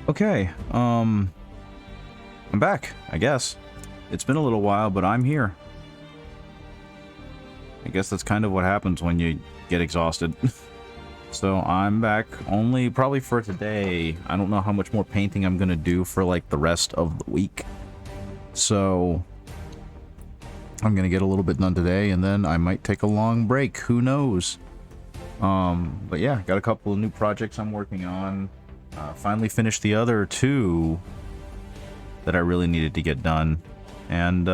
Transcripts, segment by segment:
Okay, I'm back, I guess. It's been a little while, but I'm here. I guess that's kind of what happens when you get exhausted. So I'm back only probably for today. I don't know how much more painting I'm gonna do for like the rest of the week. So I'm gonna get a little bit done today and then I might take a long break, who knows. But yeah, got a couple of new projects I'm working on. Finally finished the other two that I really needed to get done. And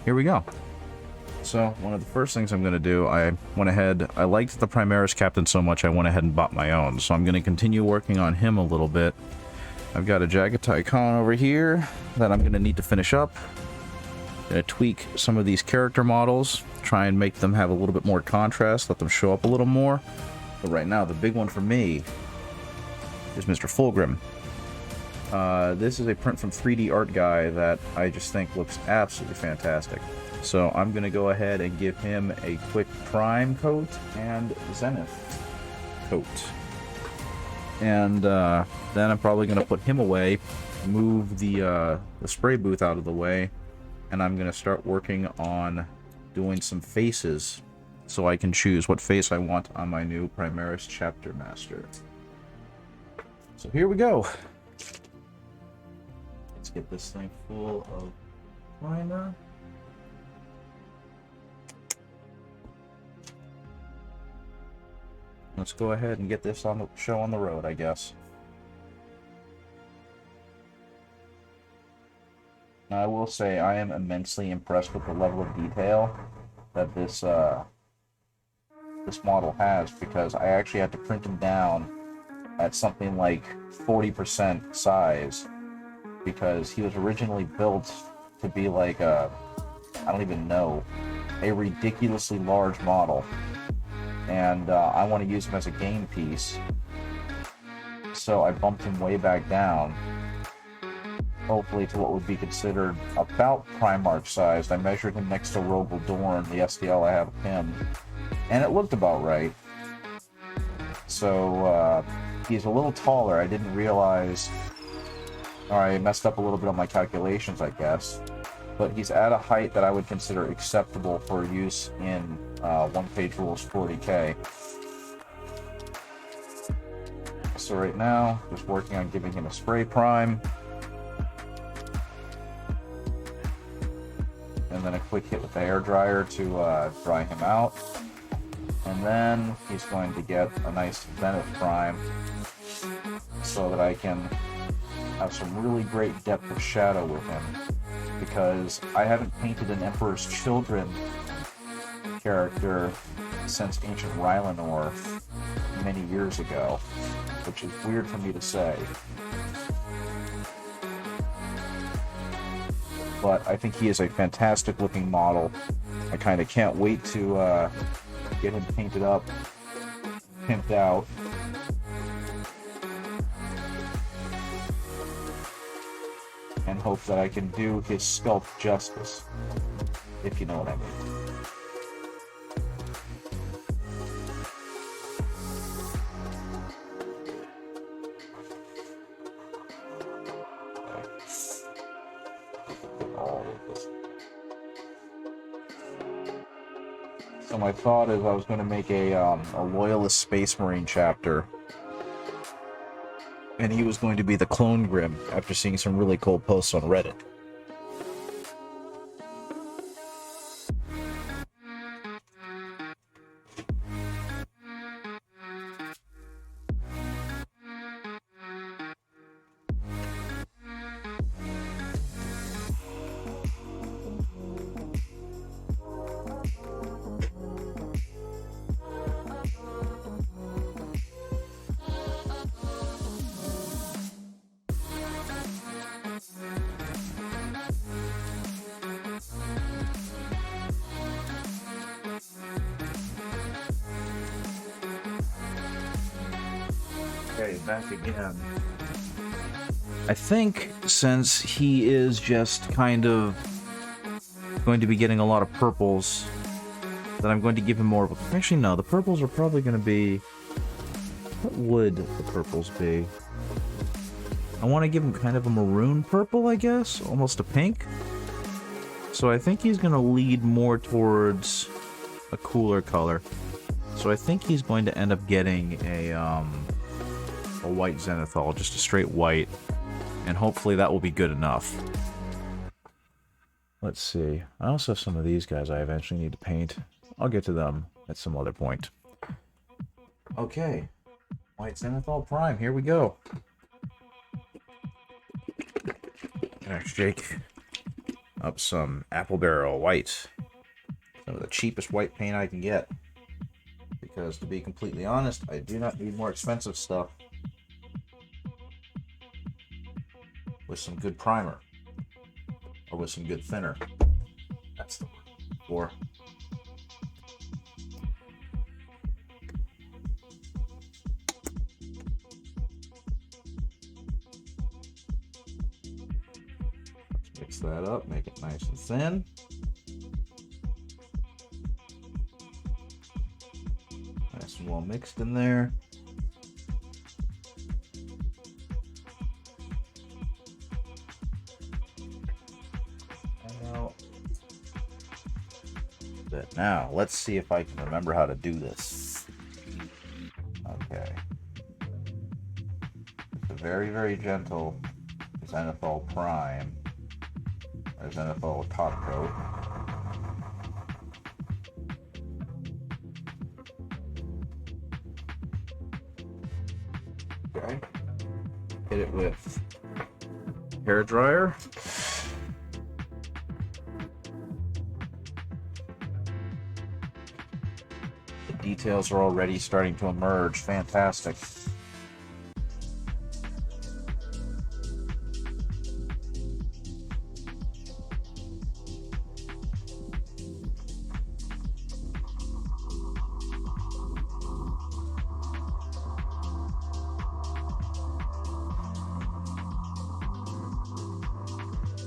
here we go. So one of the first things I'm going to do, I went ahead, I liked the Primaris Captain so much I went ahead and bought my own. So I'm going to continue working on him a little bit. I've got a Jagatai Khan over here that I'm going to need to finish up. Going to tweak some of these character models, try and make them have a little bit more contrast, let them show up a little more. But right now, the big one for me is Mr. Fulgrim. This is a print from 3D Art Guy that I just think looks absolutely fantastic. So I'm going to go ahead and give him a quick Prime coat and Zenith coat. And then I'm probably going to put him away, move the spray booth out of the way, and I'm going to start working on doing some faces so I can choose what face I want on my new Primaris Chapter Master. So here we go. Let's get this thing full of primer. Let's go ahead and get this on the show on the road, I guess. Now, I will say I am immensely impressed with the level of detail that this model has, because I actually had to print him down at something like 40% size, because he was originally built to be like a, I don't even know, a ridiculously large model. And I want to use him as a game piece, so I bumped him way back down, hopefully to what would be considered about Primarch sized. I measured him next to Rogel Dorn, the STL I have of him, and it looked about right. So he's a little taller. I didn't realize, or I messed up a little bit on my calculations, I guess, but he's at a height that I would consider acceptable for use in one-page rules 40k. So right now, just working on giving him a spray prime, and then a quick hit with the hair dryer to dry him out, and then he's going to get a nice Zenith prime so that I can have some really great depth of shadow with him, because I haven't painted an Emperor's Children character since Ancient Rylanor many years ago, which is weird for me to say. But I think he is a fantastic looking model. I kind of can't wait to get him painted up, pimped out. And hope that I can do his sculpt justice, if you know what I mean. So my thought is I was going to make a Loyalist Space Marine chapter, and he was going to be the Clone Grim after seeing some really cool posts on Reddit. Okay, back again. I think since he is just kind of going to be getting a lot of purples, that I'm going to give him more of a... Actually, no, the purples are probably going to be... What would the purples be? I want to give him kind of a maroon purple, I guess, almost a pink. So I think he's going to lead more towards a cooler color. So I think he's going to end up getting a white zenithal, just a straight white, and hopefully that will be good enough. Let's see. I also have some of these guys I eventually need to paint. I'll get to them at some other point. Okay, white zenithal prime, here we go. Gonna shake up some apple barrel white. Some of the cheapest white paint I can get. Because to be completely honest, I do not need more expensive stuff. With some good primer. Or with some good thinner. That's the word for. Mix that up, make it nice and thin. Nice and well mixed in there. Now, let's see if I can remember how to do this. Okay. It's a very, very gentle zenithal prime. Or zenithal top coat. Okay. Hit it with hair dryer. Details are already starting to emerge. Fantastic.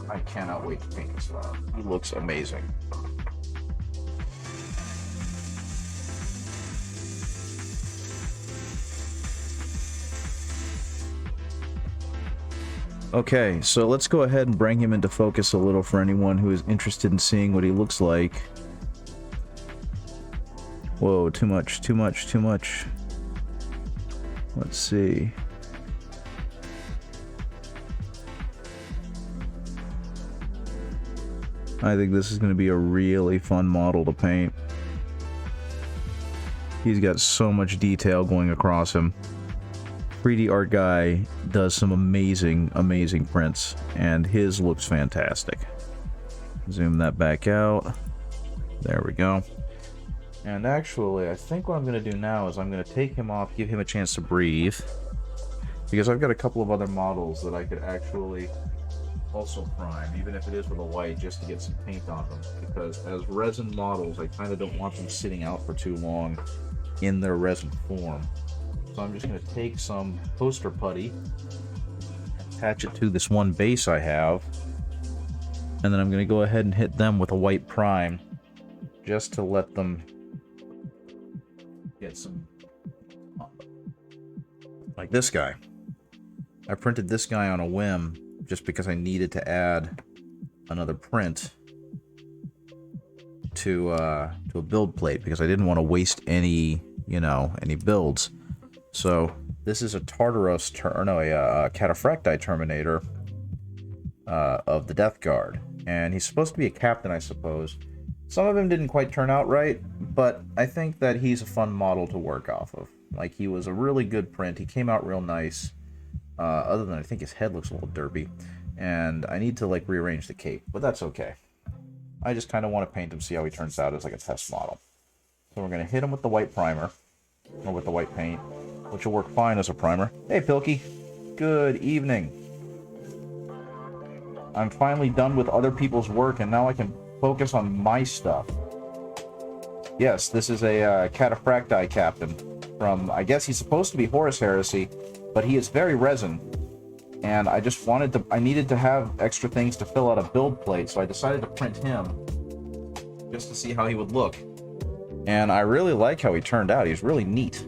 I cannot wait to paint this lad. He looks amazing. Okay, so let's go ahead and bring him into focus a little for anyone who is interested in seeing what he looks like. Whoa, too much, too much, too much. Let's see. I think this is going to be a really fun model to paint. He's got so much detail going across him. 3D art guy does some amazing, amazing prints, and his looks fantastic. Zoom that back out. There we go. And actually, I think what I'm going to do now is I'm going to take him off, give him a chance to breathe, because I've got a couple of other models that I could actually also prime, even if it is with a white, just to get some paint on them, because as resin models, I kind of don't want them sitting out for too long in their resin form. So I'm just going to take some poster putty, attach it to this one base I have, and then I'm going to go ahead and hit them with a white prime, just to let them get some, like this guy. I printed this guy on a whim, just because I needed to add another print to a build plate, because I didn't want to waste any, any builds. So this is a Tartaros, a Cataphracti Terminator of the Death Guard, and he's supposed to be a captain, I suppose. Some of him didn't quite turn out right, but I think that he's a fun model to work off of. Like, he was a really good print. He came out real nice. Other than I think his head looks a little derpy, and I need to like rearrange the cape, but that's okay. I just kind of want to paint him, see how he turns out as like a test model. So we're going to hit him with the white primer, or with the white paint, which will work fine as a primer. Hey, Pilkey. Good evening. I'm finally done with other people's work, and now I can focus on my stuff. Yes, this is a Cataphracti captain from, I guess he's supposed to be Horus Heresy, but he is very resin, and I just I needed to have extra things to fill out a build plate, so I decided to print him just to see how he would look. And I really like how he turned out. He's really neat.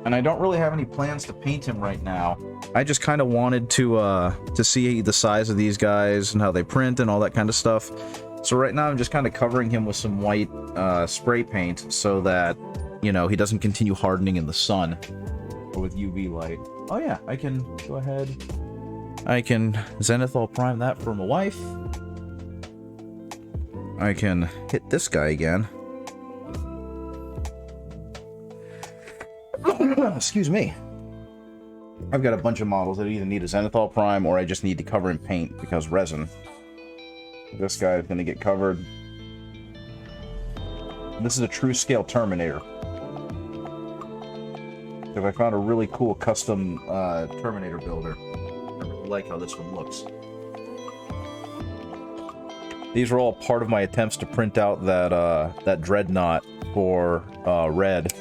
And I don't really have any plans to paint him right now. I just kind of wanted to see the size of these guys and how they print and all that kind of stuff. So right now I'm just kind of covering him with some white spray paint so that, you know, he doesn't continue hardening in the sun or with UV light. Oh yeah, I can go ahead. I can zenithal prime that for my wife. I can hit this guy again. Excuse me. I've got a bunch of models that either need a zenithal prime or I just need to cover in paint because resin. This guy is going to get covered. This is a true scale Terminator. Because I found a really cool custom Terminator builder. I really like how this one looks. These are all part of my attempts to print out that dreadnought for Red.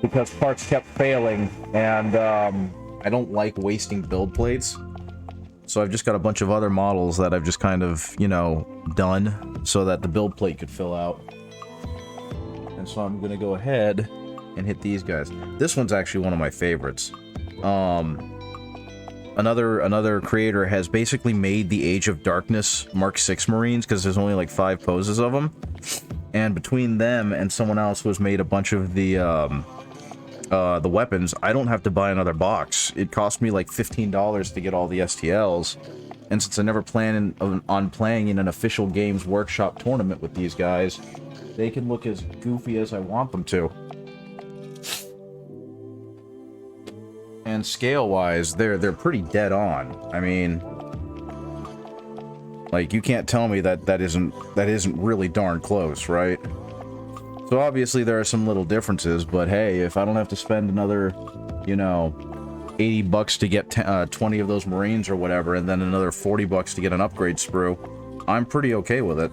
Because parts kept failing, and I don't like wasting build plates. So I've just got a bunch of other models that I've just kind of, you know, done so that the build plate could fill out. And so I'm gonna go ahead and hit these guys. This one's actually one of my favorites. Another creator has basically made the Age of Darkness Mark 6 Marines because there's only like 5 poses of them. And between them and someone else who has made a bunch of the weapons, I don't have to buy another box. It cost me like $15 to get all the STLs, and since I never plan on playing in an official Games Workshop tournament with these guys, they can look as goofy as I want them to. And scale-wise, they're pretty dead on. I mean, like, you can't tell me that isn't really darn close, right? So obviously there are some little differences, but hey, if I don't have to spend another, you know, $80 to get 20 of those Marines or whatever, and then another $40 to get an upgrade sprue, I'm pretty okay with it.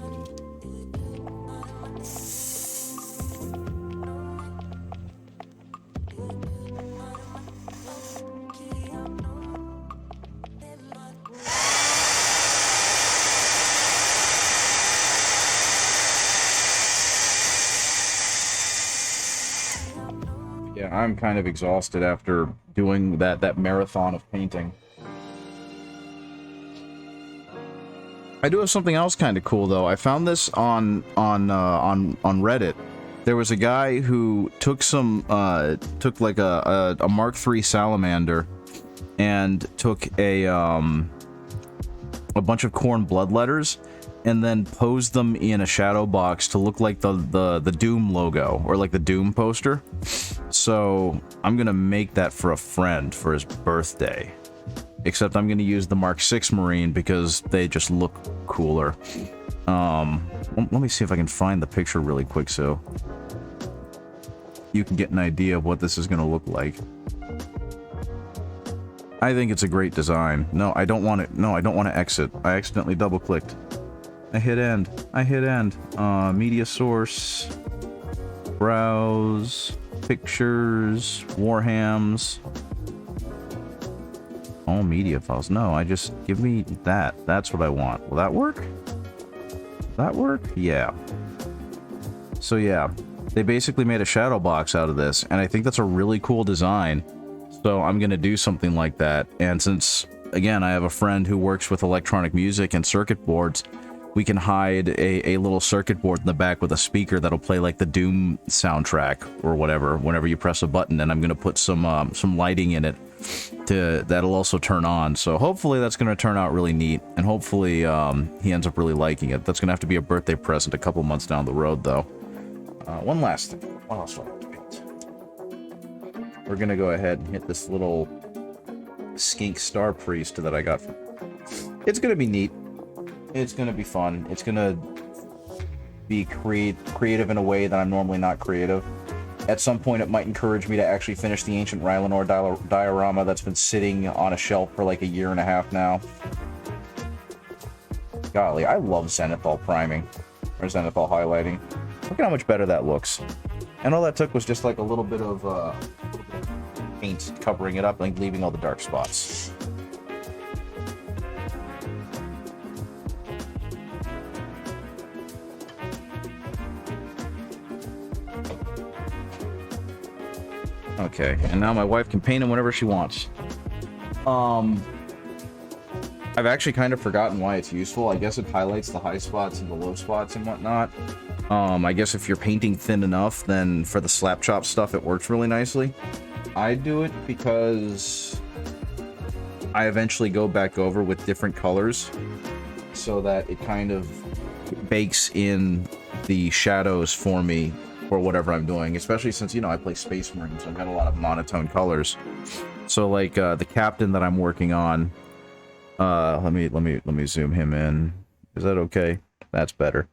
Yeah, I'm kind of exhausted after doing that marathon of painting. I do have something else kind of cool though. I found this on Reddit. There was a guy who took like a Mark III salamander and took a bunch of Khorne bloodletters and then posed them in a shadow box to look like the Doom logo, or like the Doom poster. So I'm gonna make that for a friend for his birthday. Except I'm gonna use the Mark VI Marine because they just look cooler. Let me see if I can find the picture really quick so you can get an idea of what this is gonna look like. I think it's a great design. No, I don't want it. No, I don't want to exit. I accidentally double-clicked. I hit end. Media source. Browse. Pictures. Warhams. All media files. No, I just... Give me that. That's what I want. Will that work? Will that work? Yeah. So yeah. They basically made a shadow box out of this, and I think that's a really cool design. So I'm gonna do something like that. And since, again, I have a friend who works with electronic music and circuit boards, we can hide a little circuit board in the back with a speaker that'll play like the Doom soundtrack or whatever whenever you press a button, and I'm gonna put some lighting in it that'll also turn on. So hopefully that's gonna turn out really neat, and hopefully he ends up really liking it. That's gonna have to be a birthday present a couple months down the road though. One last thing. What else do I have to paint? We're gonna go ahead and hit this little skink star priest that I got. It's gonna be neat. It's gonna be fun. It's gonna be creative in a way that I'm normally not creative. At some point, it might encourage me to actually finish the ancient Rylanor diorama that's been sitting on a shelf for like a year and a half now. Golly, I love zenithal priming or zenithal highlighting. Look at how much better that looks. And all that took was just like a little bit of paint covering it up, like leaving all the dark spots. Okay, and now my wife can paint him whenever she wants. I've actually kind of forgotten why it's useful. I guess it highlights the high spots and the low spots and whatnot. I guess if you're painting thin enough, then for the slap chop stuff, it works really nicely. I do it because I eventually go back over with different colors so that it kind of bakes in the shadows for me for whatever I'm doing, especially since, you know, I play Space Marine, so I've got a lot of monotone colors. So like the captain that I'm working on, let me zoom him in. Is that okay? That's better.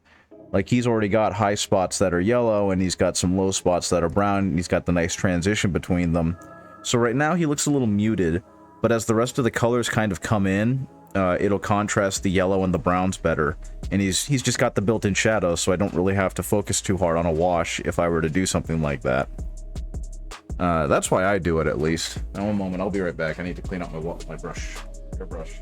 Like, he's already got high spots that are yellow, and he's got some low spots that are brown, and he's got the nice transition between them. So right now he looks a little muted, but as the rest of the colors kind of come in, it'll contrast the yellow and the browns better. And he's just got the built-in shadow, so I don't really have to focus too hard on a wash if I were to do something like that. That's why I do it, at least. Now, one moment, I'll be right back. I need to clean out my brush. Airbrush.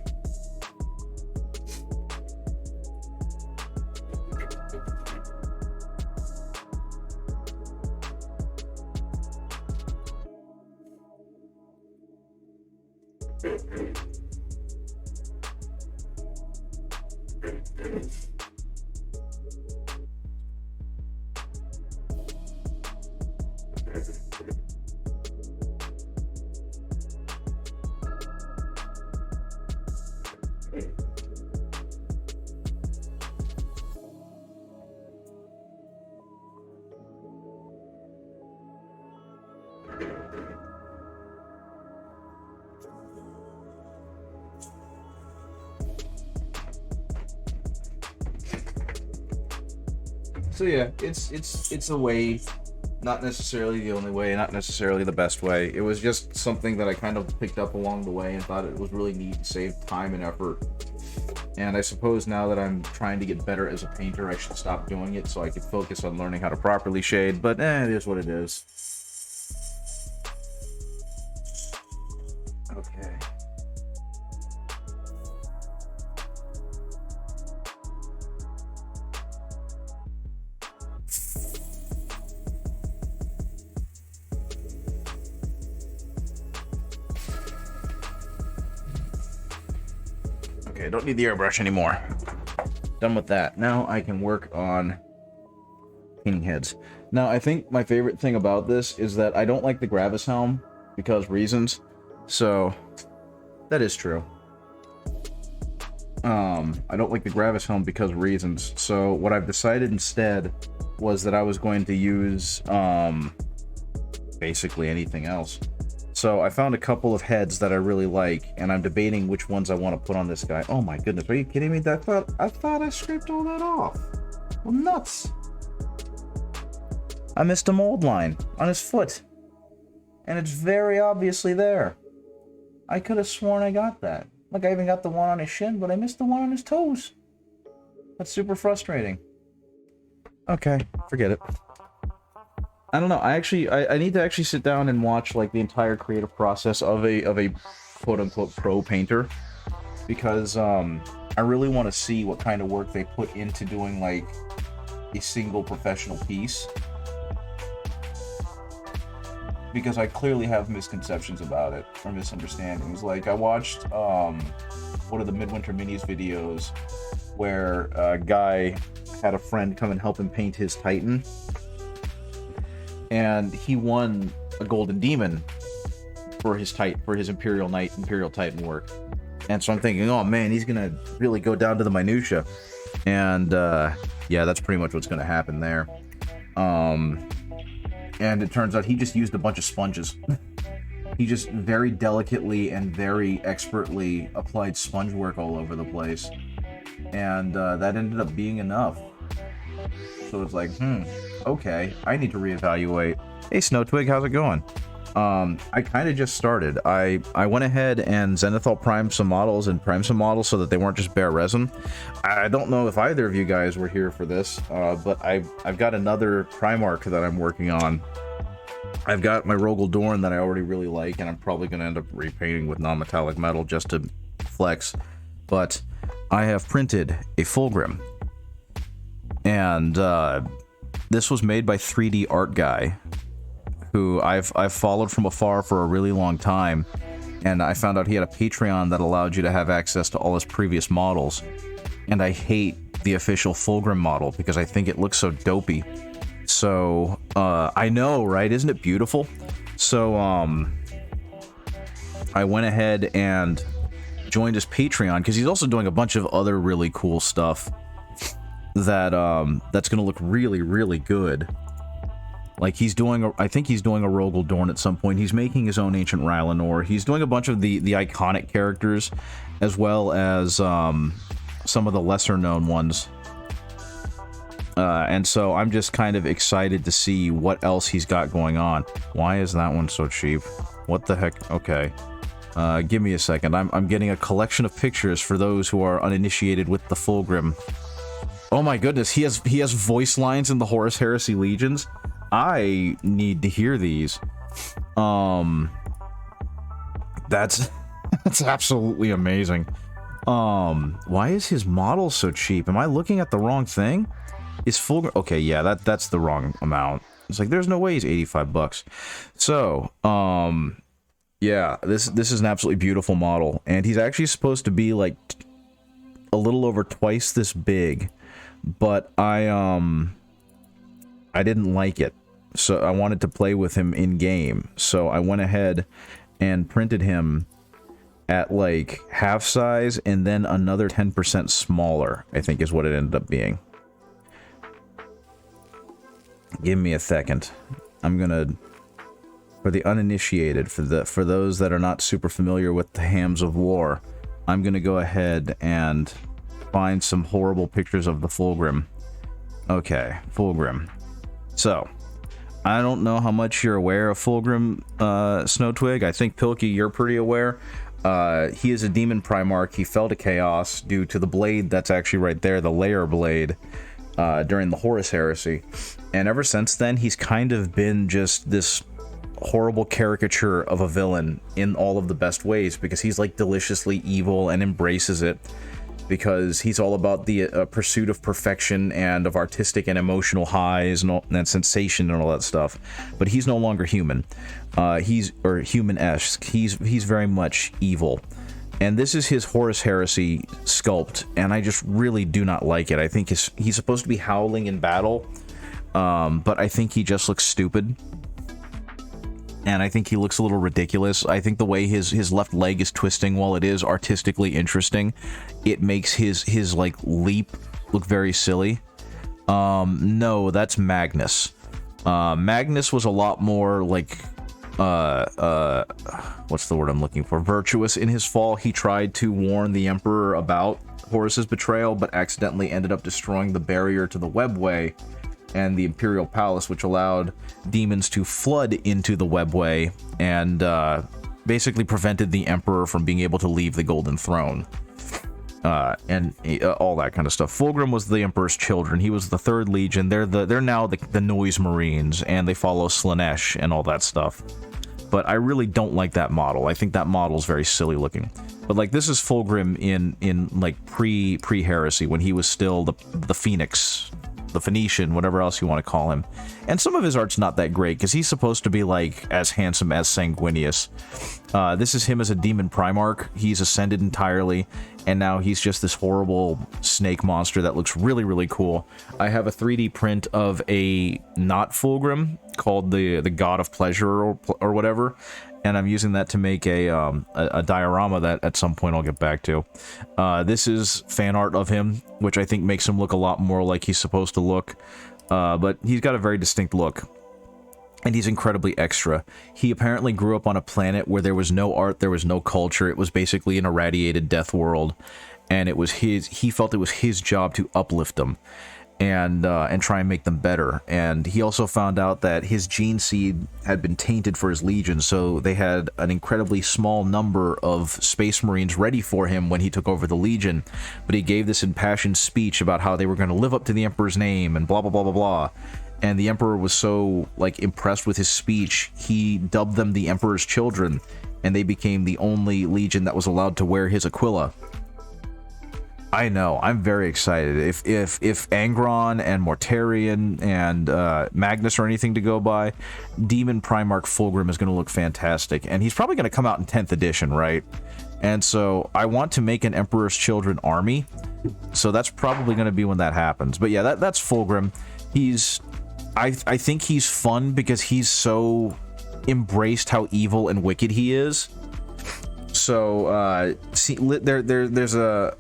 So yeah, it's a way, not necessarily the only way, not necessarily the best way. It was just something that I kind of picked up along the way and thought it was really neat, saved time and effort. And I suppose now that I'm trying to get better as a painter, I should stop doing it so I could focus on learning how to properly shade, but it is what it is. Okay. Okay, don't need the airbrush anymore. Done with that. Now I can work on painting heads. Now, I think my favorite thing about this is that I don't like the Gravis helm because reasons. So, that is true. I don't like the Gravis helm because reasons. So, what I've decided instead was that I was going to use, basically anything else. So I found a couple of heads that I really like, and I'm debating which ones I want to put on this guy. Oh my goodness, are you kidding me? I thought I scraped all that off. Well, nuts. I missed a mold line on his foot, and it's very obviously there. I could have sworn I got that. Look, I even got the one on his shin, but I missed the one on his toes. That's super frustrating. Okay, forget it. I don't know. I need to actually sit down and watch like the entire creative process of a quote unquote pro painter, because I really want to see what kind of work they put into doing like a single professional piece, because I clearly have misconceptions about it or misunderstandings. Like, I watched one of the Midwinter Minis videos where a guy had a friend come and help him paint his Titan. And he won a Golden Demon for his Imperial Knight, Imperial Titan work. And so I'm thinking, oh man, he's gonna really go down to the minutia. And yeah, that's pretty much what's gonna happen there. And it turns out he just used a bunch of sponges. He just very delicately and very expertly applied sponge work all over the place. And that ended up being enough. So it's like, okay, I need to reevaluate. Hey, Snowtwig, how's it going? I kind of just started. I went ahead and zenithal primed some models so that they weren't just bare resin. I don't know if either of you guys were here for this, but I've got another Primarch that I'm working on. I've got my Rogel Dorn that I already really like, and I'm probably going to end up repainting with non-metallic metal just to flex. But I have printed a Fulgrim. And this was made by 3D Art Guy, who I've followed from afar for a really long time, and I found out he had a Patreon that allowed you to have access to all his previous models. And I hate the official Fulgrim model because I think it looks so dopey. So, I know, right? Isn't it beautiful? So, I went ahead and joined his Patreon because he's also doing a bunch of other really cool stuff that, that's gonna look really, really good. Like, he's doing, I think he's doing a Rogel Dorn at some point. He's making his own Ancient Rylanor. He's doing a bunch of the iconic characters, as well as, some of the lesser-known ones. And so I'm just kind of excited to see what else he's got going on. Why is that one so cheap? What the heck? Okay. Give me a second. I'm getting a collection of pictures for those who are uninitiated with the Fulgrim. Oh my goodness, he has voice lines in the Horus Heresy Legions. I need to hear these. That's absolutely amazing. Why is his model so cheap? Am I looking at the wrong thing? Is Fulgrim... Okay, yeah, that's the wrong amount. It's like, there's no way he's 85 bucks. So, yeah, this is an absolutely beautiful model. And he's actually supposed to be, like, a little over twice this big. But I didn't like it. So I wanted to play with him in-game. So I went ahead and printed him at, like, half size, and then another 10% smaller, I think is what it ended up being. Give me a second. I'm gonna, for the uninitiated, for those that are not super familiar with the hams of war, I'm gonna go ahead and find some horrible pictures of the Fulgrim. Okay, Fulgrim. So, I don't know how much you're aware of Fulgrim, Snowtwig. I think, Pilkey, you're pretty aware. He is a demon Primarch. He fell to Chaos due to the blade that's actually right there, the Layer Blade, during the Horus Heresy. And ever since then, he's kind of been just this horrible caricature of a villain in all of the best ways, because he's, like, deliciously evil and embraces it, because he's all about the pursuit of perfection and of artistic and emotional highs and sensation and all that stuff. But he's no longer human. Or human-esque. He's very much evil. And this is his Horus Heresy sculpt, and I just really do not like it. I think he's supposed to be howling in battle, but I think he just looks stupid. And I think he looks a little ridiculous. I think the way his left leg is twisting, while it is artistically interesting, it makes his like, leap look very silly. No, that's Magnus. Magnus was a lot more, like, what's the word I'm looking for? Virtuous in his fall. He tried to warn the Emperor about Horus's betrayal, but accidentally ended up destroying the barrier to the Webway and the Imperial Palace, which allowed demons to flood into the Webway and basically prevented the Emperor from being able to leave the Golden Throne. And all that kind of stuff. Fulgrim was the Emperor's children. He was the 3rd Legion. They're now the Noise Marines, and they follow Slanesh and all that stuff. But I really don't like that model. I think that model's very silly looking. But, like, this is Fulgrim in like pre-heresy, when he was still the Phoenix, the Phoenician, whatever else you want to call him. And some of his art's not that great, because he's supposed to be, like, as handsome as Sanguinius. This is him as a demon Primarch. He's ascended entirely, and now he's just this horrible snake monster that looks really, really cool. I have a 3D print of a not Fulgrim called the God of Pleasure or whatever, and I'm using that to make a diorama that at some point I'll get back to. This is fan art of him, which I think makes him look a lot more like he's supposed to look, but he's got a very distinct look. And he's incredibly extra. He apparently grew up on a planet where there was no art, there was no culture. It was basically an irradiated death world, and it was he felt it was his job to uplift them and try and make them better. And he also found out that his gene seed had been tainted for his legion, so they had an incredibly small number of Space Marines ready for him when he took over the Legion. But he gave this impassioned speech about how they were going to live up to the Emperor's name and blah blah blah blah blah. And the Emperor was so, like, impressed with his speech, he dubbed them the Emperor's Children, and they became the only Legion that was allowed to wear his Aquila. I know. I'm very excited. If Angron and Mortarion and Magnus are anything to go by, Demon Primarch Fulgrim is going to look fantastic, and he's probably going to come out in 10th edition, right? And so I want to make an Emperor's Children army, so that's probably going to be when that happens. But yeah, that's Fulgrim. I think he's fun because he's so embraced how evil and wicked he is. So there's a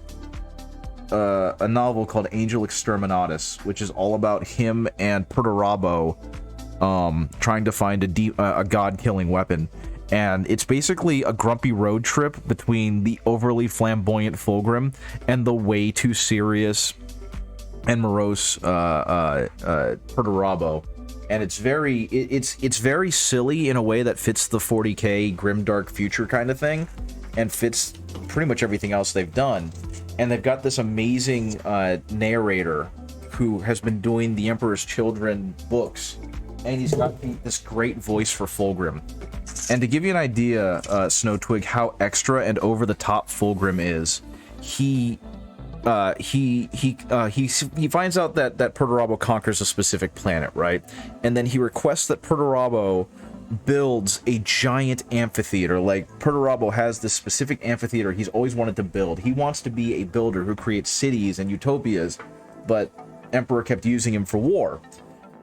novel called Angel Exterminatus, which is all about him and Perturabo trying to find a god-killing weapon. And it's basically a grumpy road trip between the overly flamboyant Fulgrim and the way too serious and morose Perturabo. And it's very silly in a way that fits the 40k grimdark future kind of thing, and fits pretty much everything else they've done. And they've got this amazing narrator who has been doing the Emperor's Children books, and he's got this great voice for Fulgrim. And to give you an idea, Snowtwig, how extra and over the top Fulgrim is, he finds out that Perturabo conquers a specific planet, right? And then he requests that Perturabo builds a giant amphitheater. Like, Perturabo has this specific amphitheater he's always wanted to build. He wants to be a builder who creates cities and utopias, but Emperor kept using him for war.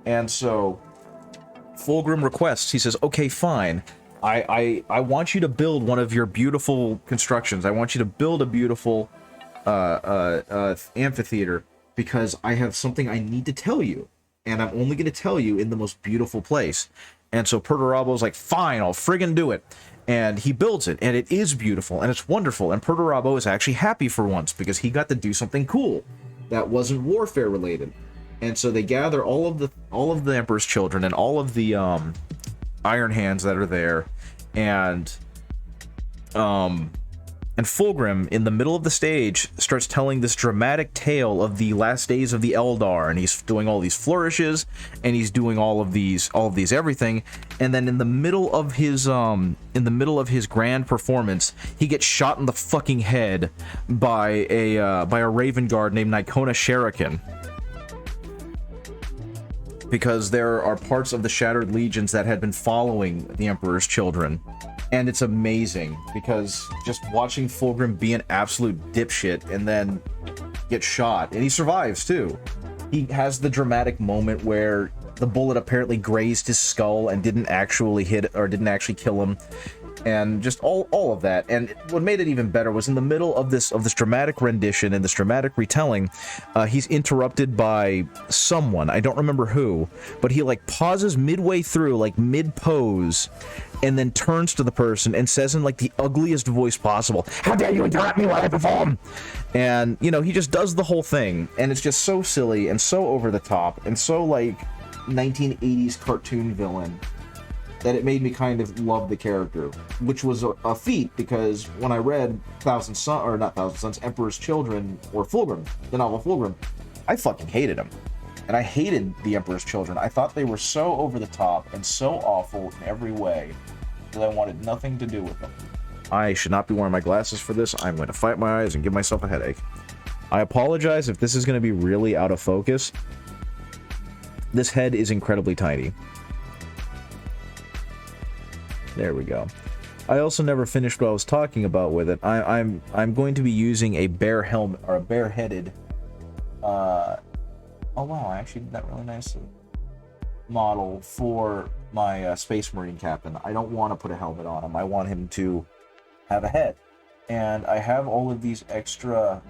And so Fulgrim requests, he says, okay, fine. I want you to build one of your beautiful constructions. I want you to build a beautiful amphitheater, because I have something I need to tell you, and I'm only going to tell you in the most beautiful place. And so Perturabo's like, fine, I'll friggin' do it. And he builds it, and it is beautiful, and it's wonderful, and Perturabo is actually happy for once, because he got to do something cool that wasn't warfare related. And so they gather all of the Emperor's Children and all of the Iron Hands that are there, and Fulgrim, in the middle of the stage, starts telling this dramatic tale of the last days of the Eldar, and he's doing all these flourishes, and he's doing all of these everything, and then in the middle of his grand performance, he gets shot in the fucking head by a Raven Guard named Nikona Shuriken. Because there are parts of the Shattered Legions that had been following the Emperor's Children. And it's amazing, because just watching Fulgrim be an absolute dipshit and then get shot, and he survives too. He has the dramatic moment where the bullet apparently grazed his skull and didn't actually hit, or didn't actually kill him, and just all of that. And what made it even better was in the middle of this dramatic rendition and this dramatic retelling, he's interrupted by someone, I don't remember who, but he like pauses midway through, like mid-pose, and then turns to the person and says in like the ugliest voice possible, "How dare you interrupt me while I perform?" And, you know, he just does the whole thing, and it's just so silly and so over the top and so like 1980s cartoon villain that it made me kind of love the character, which was a feat, because when I read Emperor's Children, or Fulgrim, the novel Fulgrim, I fucking hated him. And I hated the Emperor's Children. I thought they were so over the top and so awful in every way that I wanted nothing to do with them. I should not be wearing my glasses for this. I'm going to fight my eyes and give myself a headache. I apologize if this is going to be really out of focus. This head is incredibly tiny. There we go. I also never finished what I was talking about with it. I'm going to be using a bear helmet, or a bear-headed oh wow, I actually did that really nicely. Model for my Space Marine captain. I don't want to put a helmet on him. I want him to have a head. And I have all of these extra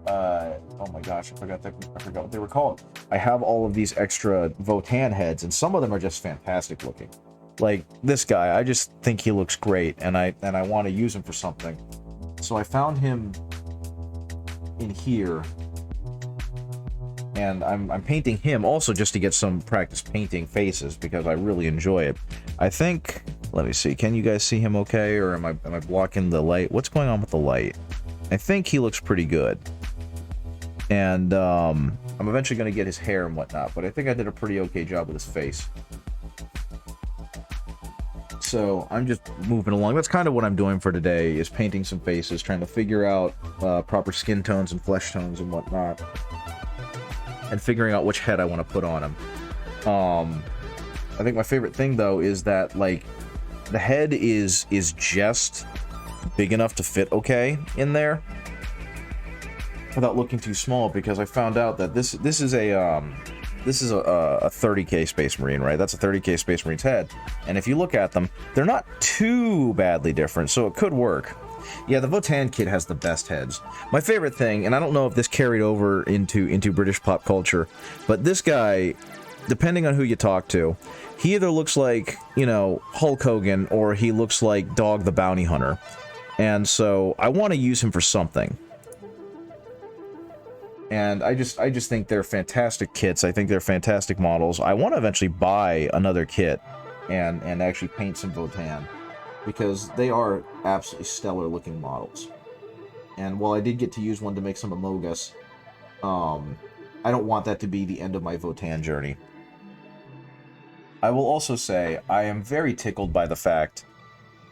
oh my gosh, I forgot what they were called. I have all of these extra Votan heads, and some of them are just fantastic looking. Like this guy, I just think he looks great, and I want to use him for something. So I found him in here, and I'm painting him also just to get some practice painting faces, because I really enjoy it. I think, let me see, can you guys see him okay, or am I blocking the light? What's going on with the light? I think he looks pretty good. And I'm eventually going to get his hair and whatnot, but I think I did a pretty okay job with his face. So I'm just moving along. That's kind of what I'm doing for today, is painting some faces, trying to figure out proper skin tones and flesh tones and whatnot, and figuring out which head I want to put on them. I think my favorite thing though is that like the head is just big enough to fit okay in there without looking too small, because I found out that this is a 30k Space Marine, right? That's a 30k Space Marine's head, and if you look at them, they're not too badly different, so it could work. Yeah, the Votan kit has the best heads. My favorite thing, and I don't know if this carried over into British pop culture, but this guy, depending on who you talk to, he either looks like, you know, Hulk Hogan, or he looks like Dog the Bounty Hunter. And so I want to use him for something. And I just think they're fantastic kits. I think they're fantastic models. I want to eventually buy another kit and actually paint some Votan, because they are absolutely stellar looking models. And while I did get to use one to make some Amogus, I don't want that to be the end of my Votan journey. I will also say I am very tickled by the fact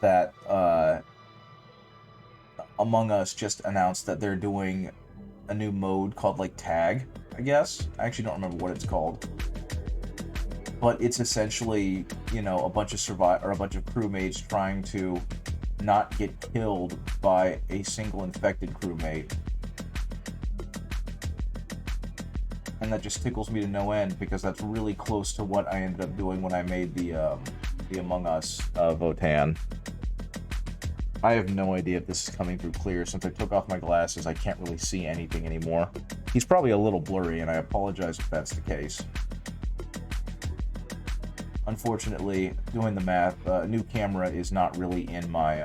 that Among Us just announced that they're doing a new mode called like Tag, I guess. I actually don't remember what it's called. But it's essentially, you know, a bunch of crewmates trying to not get killed by a single infected crewmate. And that just tickles me to no end, because that's really close to what I ended up doing when I made the Among Us Votan. I have no idea if this is coming through clear. Since I took off my glasses, I can't really see anything anymore. He's probably a little blurry, and I apologize if that's the case. Unfortunately, doing the math, a new camera is not really in my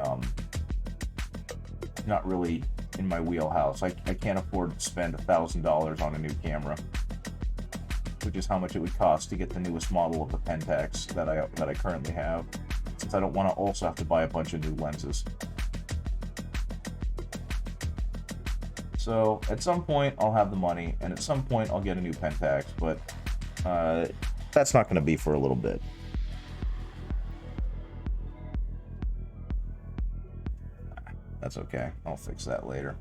wheelhouse. I can't afford to spend $1,000 on a new camera, which is how much it would cost to get the newest model of the Pentax that I currently have, since I don't want to also have to buy a bunch of new lenses. So at some point I'll have the money, and at some point I'll get a new Pentax, but that's not going to be for a little bit. That's okay. I'll fix that later.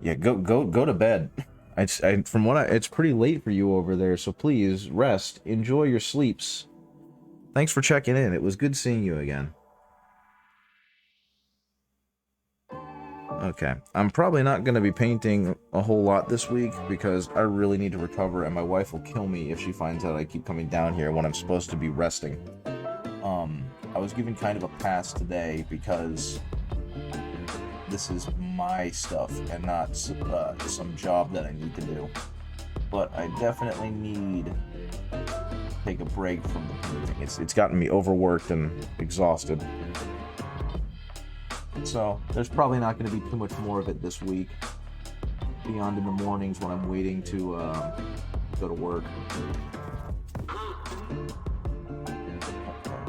Yeah, go to bed. It's pretty late for you over there, so please rest. Enjoy your sleeps. Thanks for checking in. It was good seeing you again. Okay, I'm probably not going to be painting a whole lot this week, because I really need to recover, and my wife will kill me if she finds out I keep coming down here when I'm supposed to be resting. I was given kind of a pass today because this is my stuff and not some job that I need to do. But I definitely need to take a break from the painting. It's gotten me overworked and exhausted. So there's probably not going to be too much more of it this week, beyond in the mornings when I'm waiting to go to work.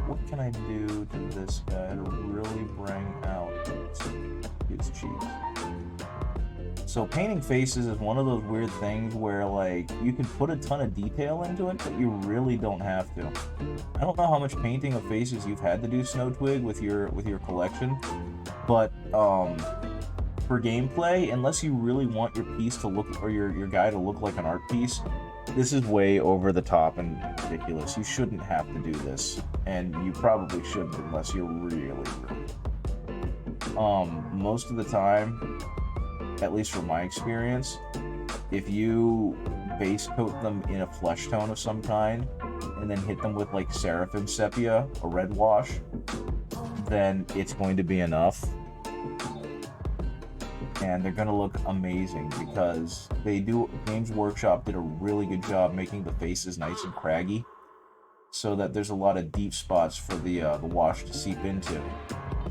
What can I do to this guy to really bring out its cheeks? So painting faces is one of those weird things where, like, you can put a ton of detail into it, but you really don't have to. I don't know how much painting of faces you've had to do, Snowtwig, with your collection, but for gameplay, unless you really want your piece to look, or your guy to look like an art piece, this is way over the top and ridiculous. You shouldn't have to do this, and you probably shouldn't unless you're really most of the time, at least from my experience, if you base coat them in a flesh tone of some kind and then hit them with like Seraphim Sepia, a red wash, then it's going to be enough. And they're going to look amazing, because Games Workshop did a really good job making the faces nice and craggy, so that there's a lot of deep spots for the wash to seep into.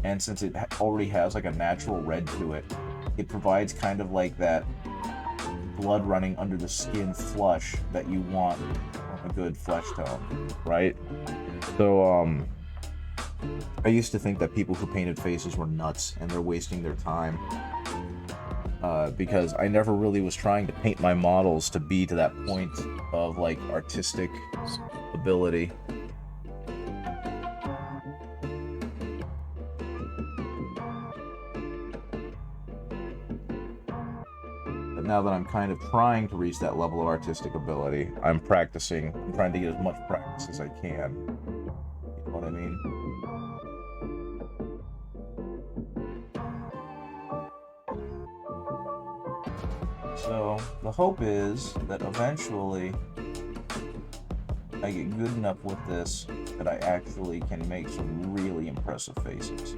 And since it already has like a natural red to it, it provides kind of like that blood running under the skin flush that you want from a good flesh tone, right? So I used to think that people who painted faces were nuts and they're wasting their time, because I never really was trying to paint my models to be to that point of like artistic ability. now that I'm kind of trying to reach that level of artistic ability, I'm practicing. I'm trying to get as much practice as I can. You know what I mean? So, the hope is that eventually I get good enough with this that I actually can make some really impressive faces.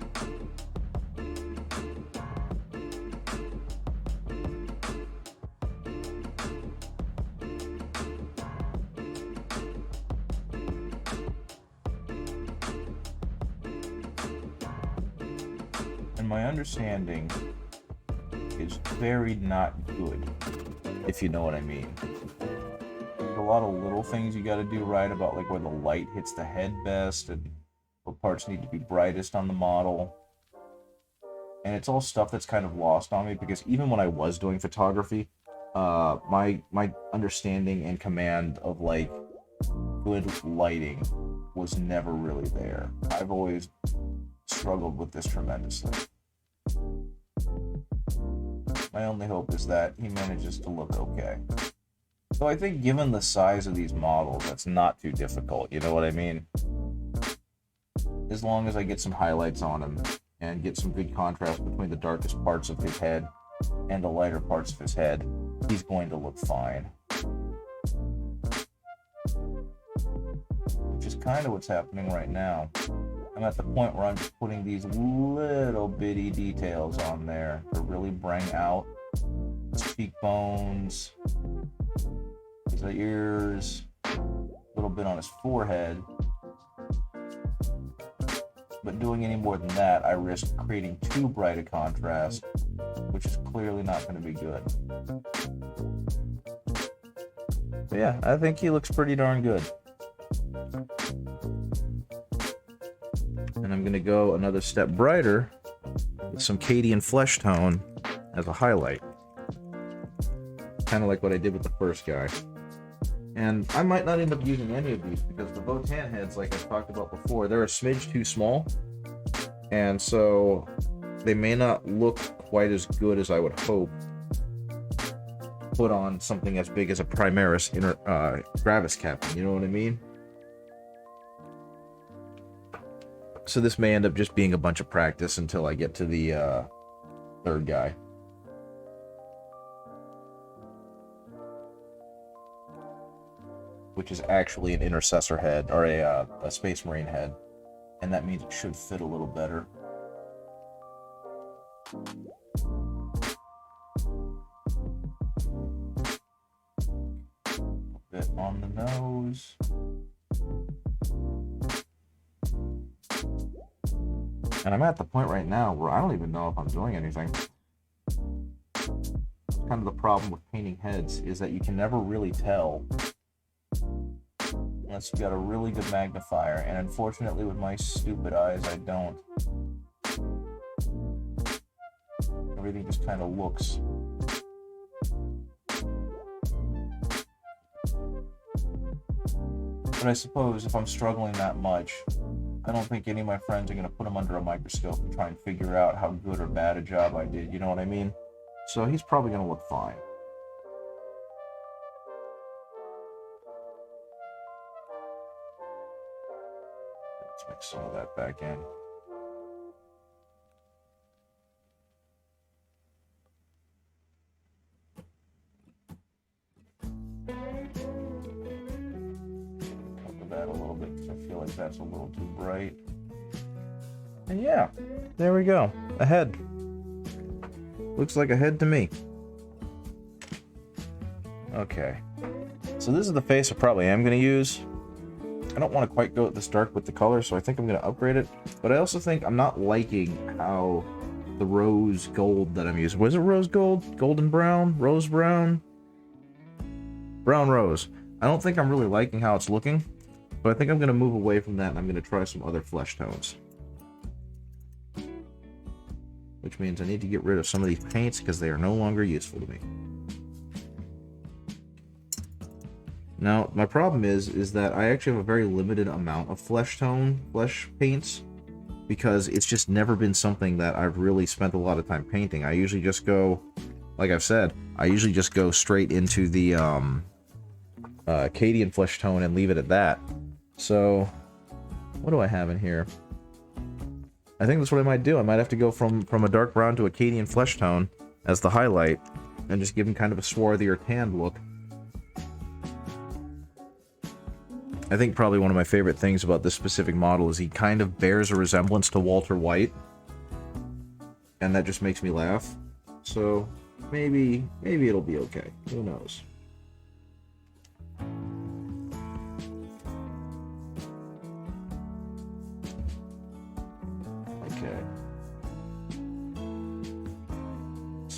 And my understanding is very not good, if you know what I mean. There's a lot of little things you gotta do right about like where the light hits the head best and what parts need to be brightest on the model. And it's all stuff that's kind of lost on me because even when I was doing photography, my understanding and command of like good lighting was never really there. I've always struggled with this tremendously. My only hope is that he manages to look okay. So I think given the size of these models, that's not too difficult, you know what I mean? As long as I get some highlights on him and get some good contrast between the darkest parts of his head and the lighter parts of his head, he's going to look fine. Which is kind of what's happening right now. I'm at the point where I'm just putting these little bitty details on there to really bring out his cheekbones, his ears, a little bit on his forehead. But doing any more than that, I risk creating too bright a contrast, which is clearly not going to be good. But yeah, I think he looks pretty darn good. And I'm going to go another step brighter with some Cadian flesh tone as a highlight. Kind of like what I did with the first guy. And I might not end up using any of these because the Votan heads, like I talked about before, they're a smidge too small. And so they may not look quite as good as I would hope put on something as big as a Primaris Gravis capping, you know what I mean? So this may end up just being a bunch of practice until I get to the third guy. Which is actually an Intercessor head, or a Space Marine head. And that means it should fit a little better. A bit on the nose. And I'm at the point right now where I don't even know if I'm doing anything. Kind of the problem with painting heads is that you can never really tell unless you've got a really good magnifier, and unfortunately with my stupid eyes, I don't. Everything just kind of looks. But I suppose if I'm struggling that much, I don't think any of my friends are going to put him under a microscope and try and figure out how good or bad a job I did, you know what I mean? So he's probably going to look fine. Let's mix some of that back in. Cover that a little bit because I feel like that's a little too bright. And yeah, there we go. A head. Looks like a head to me. Okay. So this is the face I probably am going to use. I don't want to quite go this dark with the color, so I think I'm going to upgrade it. But I also think I'm not liking how the rose gold that I'm using... Was it rose gold? Golden brown? Rose brown? Brown rose. I don't think I'm really liking how it's looking. But I think I'm going to move away from that and I'm going to try some other flesh tones. Which means I need to get rid of some of these paints because they are no longer useful to me. Now, my problem is that I actually have a very limited amount of flesh paints, because it's just never been something that I've really spent a lot of time painting. I usually just go, like I've said, I usually just go straight into the Acadian flesh tone and leave it at that. So, what do I have in here? I think that's what I might do. I might have to go from a dark brown to Acadian flesh tone as the highlight, and just give him kind of a swarthier tanned look. I think probably one of my favorite things about this specific model is he kind of bears a resemblance to Walter White, and that just makes me laugh. So maybe it'll be okay. Who knows?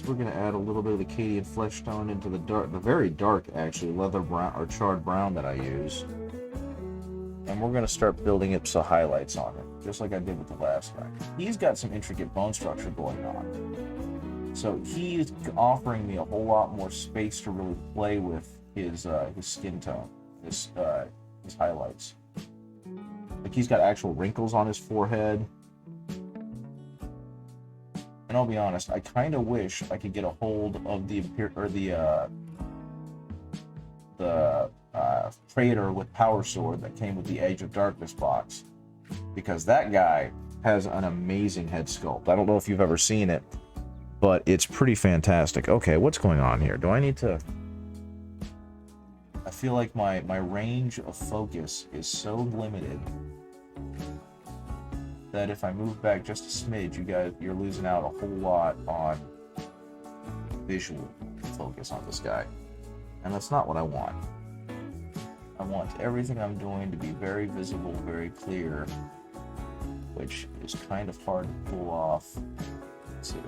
We're going to add a little bit of the Acadian flesh tone into the very dark, actually, leather brown or charred brown that I use. And we're going to start building up some highlights on it, just like I did with the last guy. He's got some intricate bone structure going on. So he's offering me a whole lot more space to really play with his skin tone, his highlights. Like he's got actual wrinkles on his forehead. And I'll be honest, I kind of wish I could get a hold of the Praetor with Power Sword that came with the Age of Darkness box, because that guy has an amazing head sculpt. I don't know if you've ever seen it, but it's pretty fantastic. Okay, what's going on here? Do I need to... I feel like my range of focus is so limited that if I move back just a smidge, you're losing out a whole lot on visual focus on this guy. And that's not what I want. I want everything I'm doing to be very visible, very clear, which is kind of hard to pull off. Let's see.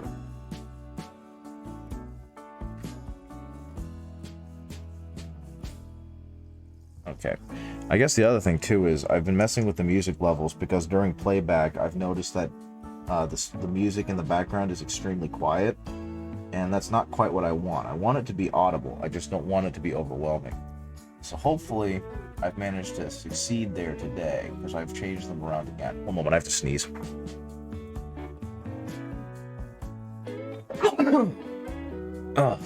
Okay. I guess the other thing too is I've been messing with the music levels, because during playback I've noticed that the music in the background is extremely quiet, and that's not quite what I want. I want it to be audible. I just don't want it to be overwhelming. So hopefully I've managed to succeed there today, because I've changed them around again. One moment, I have to sneeze. Ugh.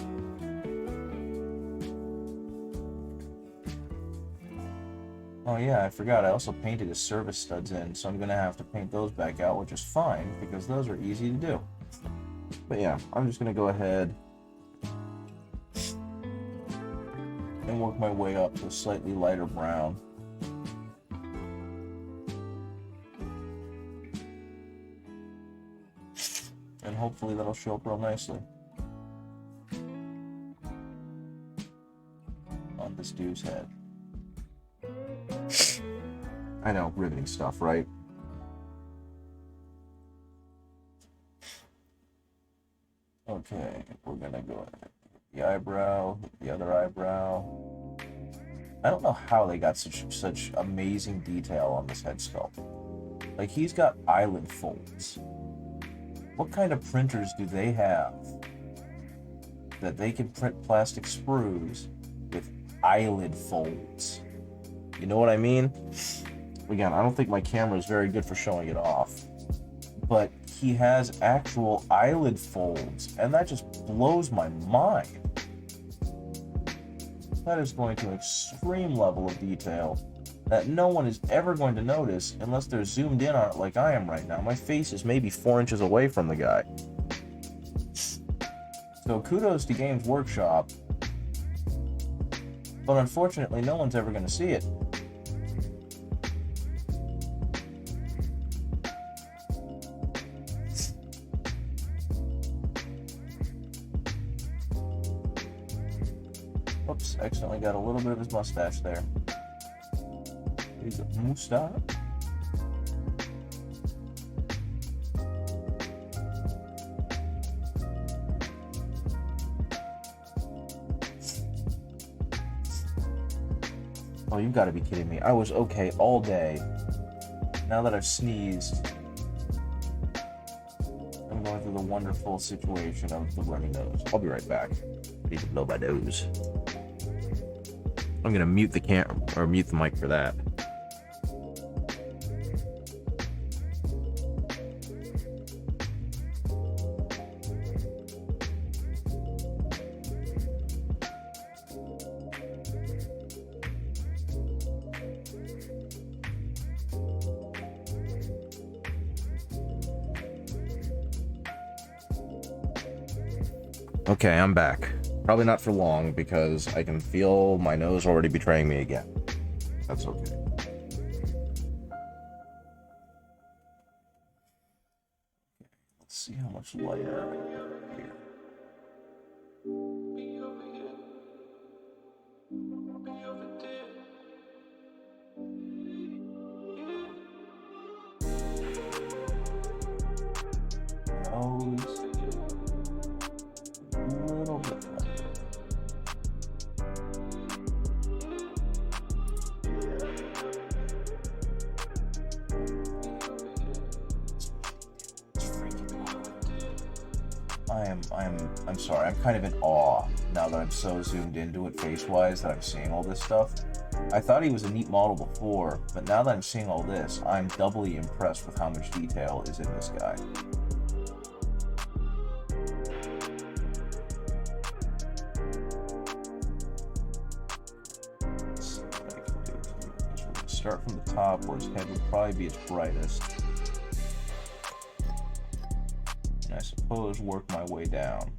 Oh yeah, I forgot, I also painted his service studs in, so I'm going to have to paint those back out, which is fine, because those are easy to do. But yeah, I'm just going to go ahead and work my way up to a slightly lighter brown. And hopefully that'll show up real nicely on this dude's head. I know, riveting stuff, right? Okay, we're gonna go ahead. The eyebrow, the other eyebrow. I don't know how they got such amazing detail on this head sculpt. Like, he's got eyelid folds. What kind of printers do they have that they can print plastic sprues with eyelid folds? You know what I mean? Again, I don't think my camera is very good for showing it off, but he has actual eyelid folds, and that just blows my mind. That is going to an extreme level of detail that no one is ever going to notice unless they're zoomed in on it like I am right now. My face is maybe 4 inches away from the guy. So kudos to Games Workshop, but unfortunately no one's ever going to see it. Oops, accidentally got a little bit of his mustache there. He's a mustache. Oh, you've got to be kidding me. I was okay all day. Now that I've sneezed, I'm going through the wonderful situation of the runny nose. I'll be right back. I need to blow my nose. I'm gonna mute the camera or mute the mic for that. Okay, I'm back. Probably not for long because I can feel my nose already betraying me again. That's okay. Let's see how much lighter I can get here. Nose. A little bit lighter. I'm sorry, I'm kind of in awe now that I'm so zoomed into it face-wise that I'm seeing all this stuff. I thought he was a neat model before, but now that I'm seeing all this, I'm doubly impressed with how much detail is in this guy. Let's see what I can do here. We're going to start from the top where his head would probably be its brightest. And I suppose work my way down.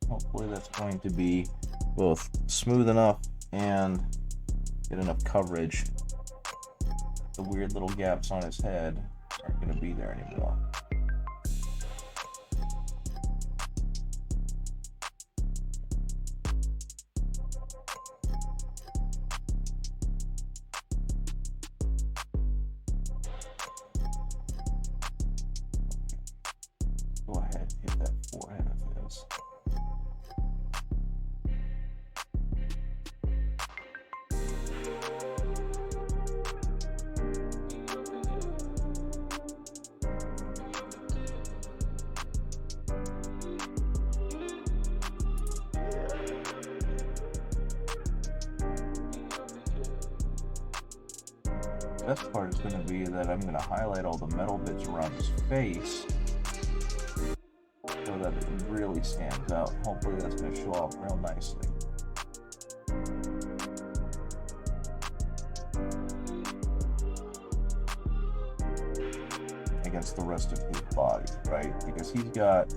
Hopefully that's going to be both smooth enough and get enough coverage. The weird little gaps on his head aren't going to be there anymore. Go ahead and hit that forehead of his. The best part is going to be that I'm going to highlight all the metal bits around his face so that it really stands out. Hopefully that's going to show off real nicely. Against the rest of his body, right? Because he's got...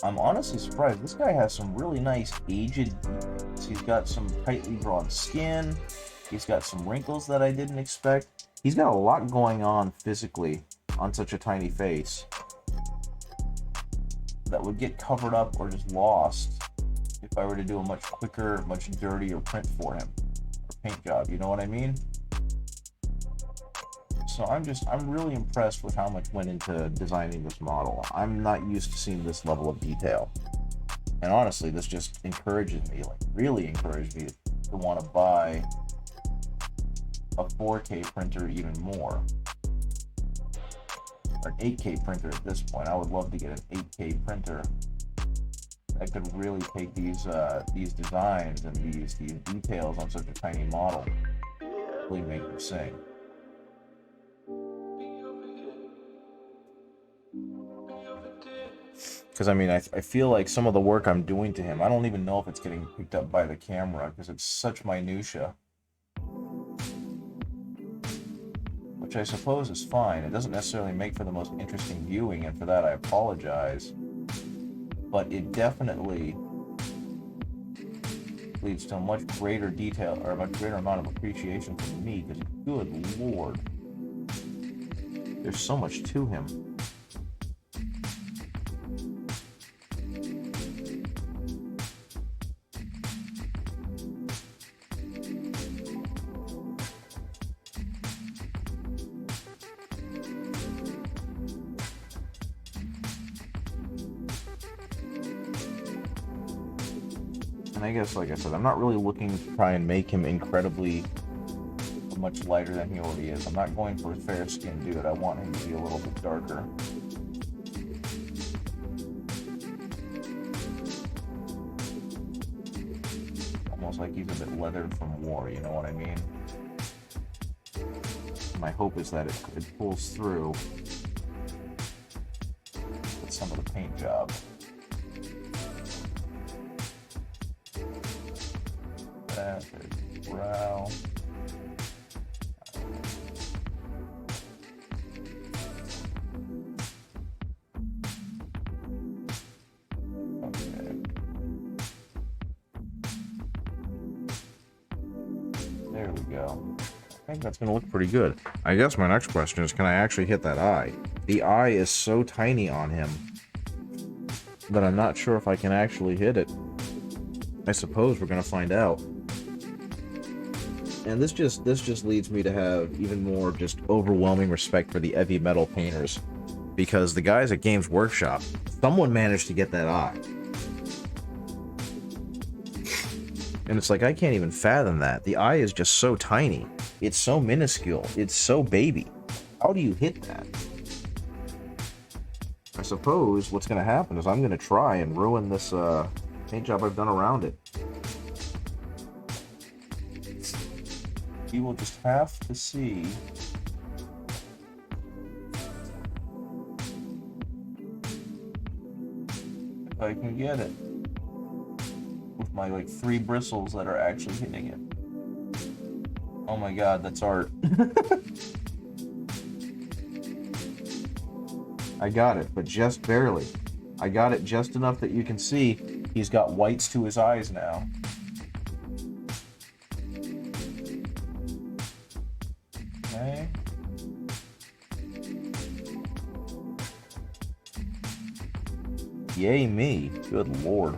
I'm honestly surprised. This guy has some really nice aged details. He's got some tightly drawn skin. He's got some wrinkles that I didn't expect. He's got a lot going on physically on such a tiny face that would get covered up or just lost if I were to do a much quicker, much dirtier print for him, or paint job, you know what I mean? So I'm really impressed with how much went into designing this model. I'm not used to seeing this level of detail. And honestly, this just encourages me, like really encouraged me to want to buy a 4K printer even more. Or an 8K printer at this point. I would love to get an 8K printer that could really take these designs and these details on such a tiny model, really make them sing. Because I mean, I feel like some of the work I'm doing to him, I don't even know if it's getting picked up by the camera because it's such minutia. Which I suppose is fine. It doesn't necessarily make for the most interesting viewing, and for that I apologize. But it definitely leads to a much greater detail, or a much greater amount of appreciation from me, because good lord, there's so much to him. And I guess, like I said, I'm not really looking to try and make him incredibly much lighter than he already is. I'm not going for a fair-skinned dude. I want him to be a little bit darker. Almost like he's a bit leathered from war, you know what I mean? My hope is that it pulls through with some of the paint job. There's brow. There we go. I think that's gonna look pretty good. I guess my next question is, can I actually hit that eye? The eye is so tiny on him that I'm not sure if I can actually hit it. I suppose we're gonna find out. And this just leads me to have even more just overwhelming respect for the heavy metal painters, because the guys at Games Workshop, someone managed to get that eye. And it's like, I can't even fathom that. The eye is just so tiny. It's so minuscule. It's so baby. How do you hit that? I suppose what's going to happen is I'm going to try and ruin this paint job I've done around it. You will just have to see. If I can get it. With my like 3 bristles that are actually hitting it. Oh my god, that's art. I got it, but just barely. I got it just enough that you can see he's got whites to his eyes now. Okay. Yay me. Good lord.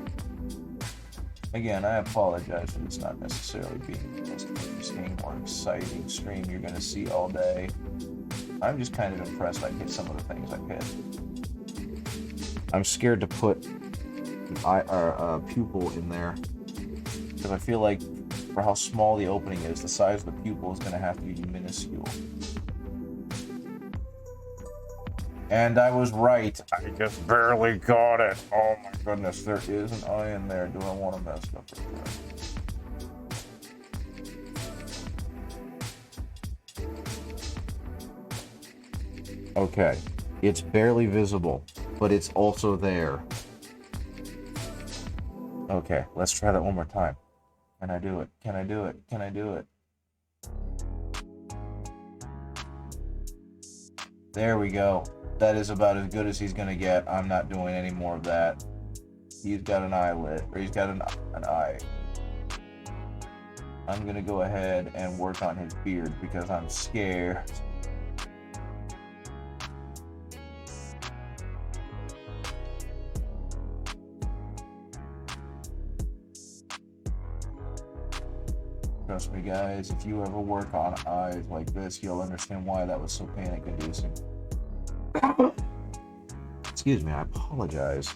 Again, I apologize for this not necessarily being the most interesting or exciting stream you're going to see all day. I'm just kind of impressed I hit some of the things I've hit. I'm scared to put a pupil in there, because I feel like for how small the opening is, the size of the pupil is going to have to be minuscule. And I was right. I just barely got it. Oh my goodness, there is an eye in there. Do I want to mess up it? Okay, it's barely visible, but it's also there. Okay, let's try that one more time. Can I do it? Can I do it? Can I do it? There we go. That is about as good as he's gonna get. I'm not doing any more of that. He's got an eyelid, or he's got an eye. I'm gonna go ahead and work on his beard because I'm scared. Trust me, guys, if you ever work on eyes like this, you'll understand why that was so panic-inducing. Excuse me, I apologize.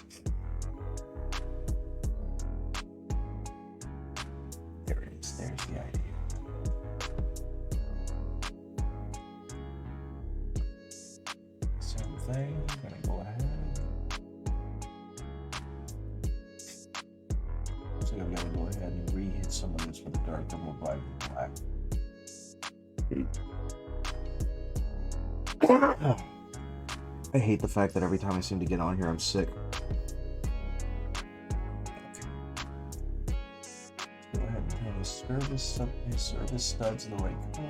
There it is. There's the idea. Same thing. I'm gonna go ahead. So I've got to go ahead and re-hit some of this for the dark double vibrant black. I hate the fact that every time I seem to get on here, I'm sick. Go ahead and turn his service studs the right color.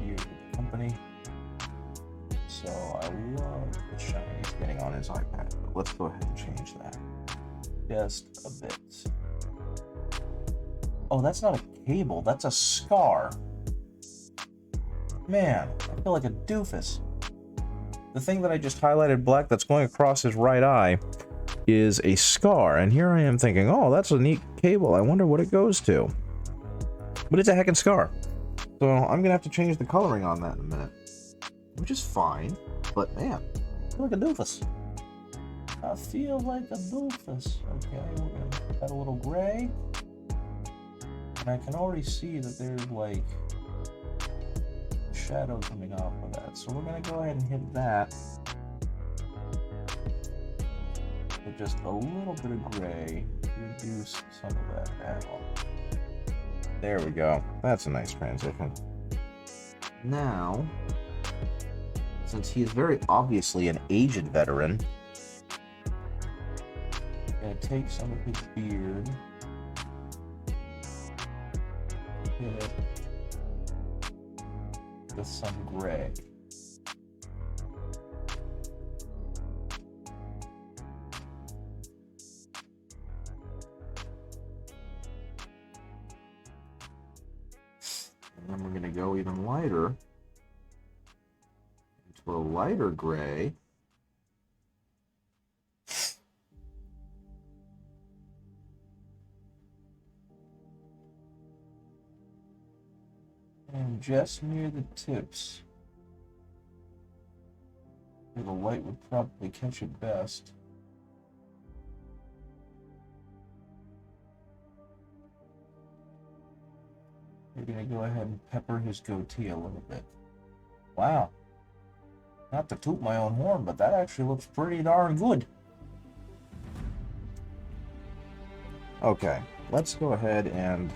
Years with the company. So I love the shine he's getting on his iPad. But let's go ahead and change that just a bit. Oh, that's not a cable, that's a scar. Man, I feel like a doofus. The thing that I just highlighted black that's going across his right eye is a scar, and here I am thinking, oh, that's a neat cable, I wonder what it goes to. But it's a heckin' scar. So I'm gonna have to change the coloring on that in a minute. Which is fine, but man, I feel like a doofus. I feel like a doofus. Okay, we're gonna put that a little gray. And I can already see that there's like a shadow coming off of that. So we're gonna go ahead and hit that with just a little bit of gray to reduce some of that add-on. There we go. That's a nice transition. Now, since he is very obviously an aged veteran, I'm going to take some of his beard, hit it with some gray. And then we're going to go even lighter into a lighter gray. And just near the tips, where the light would probably catch it best. We're going to go ahead and pepper his goatee a little bit. Wow. Not to toot my own horn, but that actually looks pretty darn good. Okay, let's go ahead and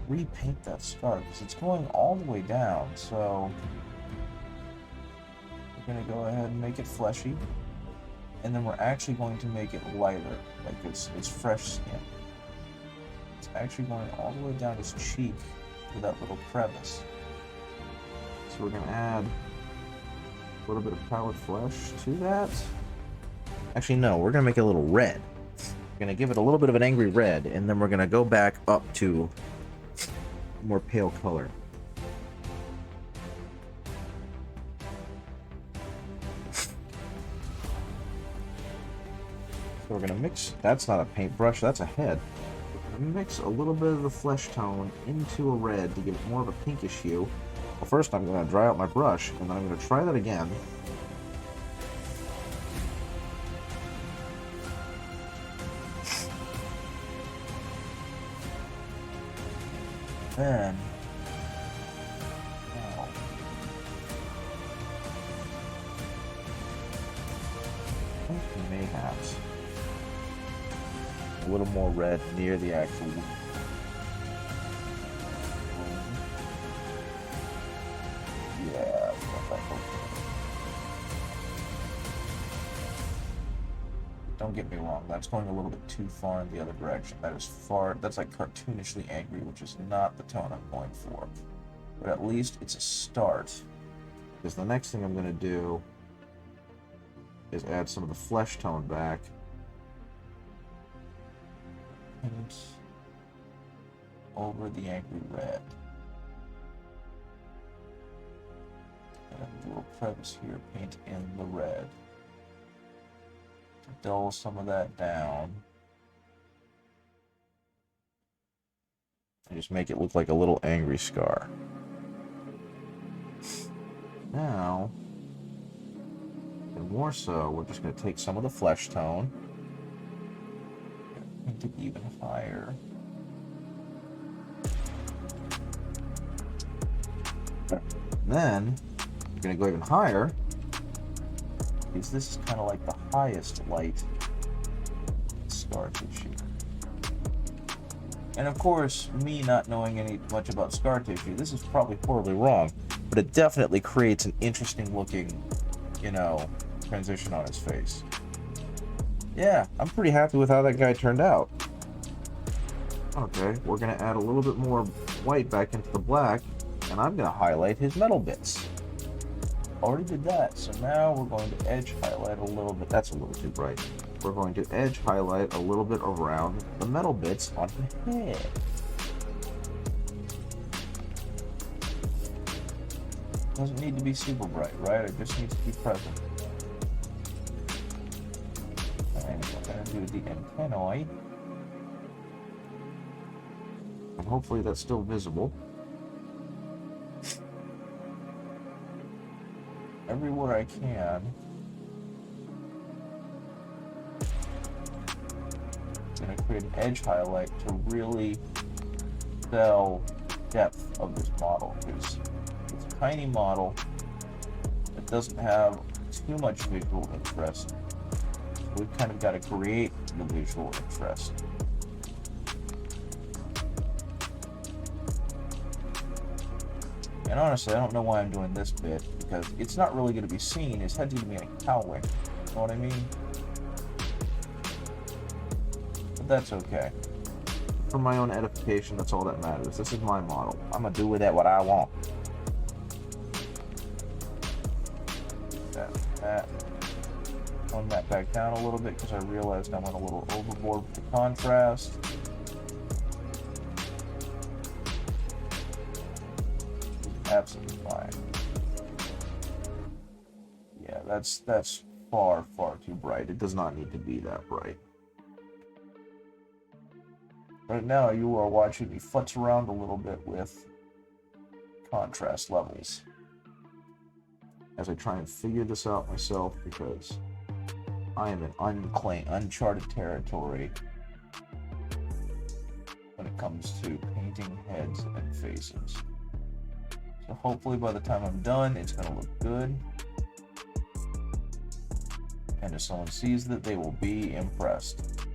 repaint that scar, because it's going all the way down, so we're going to go ahead and make it fleshy, and then we're actually going to make it lighter, like it's fresh skin. It's actually going all the way down his cheek to that little crevice. So we're going to add a little bit of powdered flesh to that. Actually, no, we're going to make it a little red. We're going to give it a little bit of an angry red, and then we're going to go back up to more pale color. So we're going to mix, that's not a paintbrush, that's a head. We're going to mix a little bit of the flesh tone into a red to give it more of a pinkish hue. Well, first I'm going to dry out my brush, and then I'm going to try that again. Then, now, I think we may have a little more red near the actual. Yeah, don't get me wrong, that's going a little bit too far in the other direction. That is far, that's like cartoonishly angry, which is not the tone I'm going for. But at least it's a start. Because the next thing I'm going to do is add some of the flesh tone back. And over the angry red. And a little crevice here, paint in the red. To dull some of that down. And just make it look like a little angry scar. Now, and more so, we're just going to take some of the flesh tone, paint it even higher. Then, we're going to go even higher, because this is kind of like the highest light scar tissue. And of course, me not knowing much about scar tissue, this is probably horribly wrong, but it definitely creates an interesting looking, you know, transition on his face. Yeah, I'm pretty happy with how that guy turned out. Okay, we're going to add a little bit more white back into the black, and I'm going to highlight his metal bits. Already did that, so now we're going to edge highlight a little bit. That's a little too bright. We're going to edge highlight a little bit around the metal bits on the head. Doesn't need to be super bright, right? It just needs to be present. And we're going to do the antennae. And hopefully that's still visible. Everywhere I can. I'm going to create an edge highlight to really sell depth of this model, because it's a tiny model that doesn't have too much visual interest. So we've kind of got to create the visual interest. And honestly, I don't know why I'm doing this bit, because it's not really going to be seen. His head's going to be in a cowling. You know what I mean? But that's okay. For my own edification, that's all that matters. This is my model. I'm going to do with that what I want. That. Tone that back down a little bit, because I realized I went a little overboard with the contrast. absolutely fine. Yeah, that's far, far too bright. It does not need to be that bright. Right now, you are watching me futz around a little bit with contrast levels as I try and figure this out myself, because I am in uncharted territory when it comes to painting heads and faces. So hopefully by the time I'm done, it's going to look good. And if someone sees that, they will be impressed.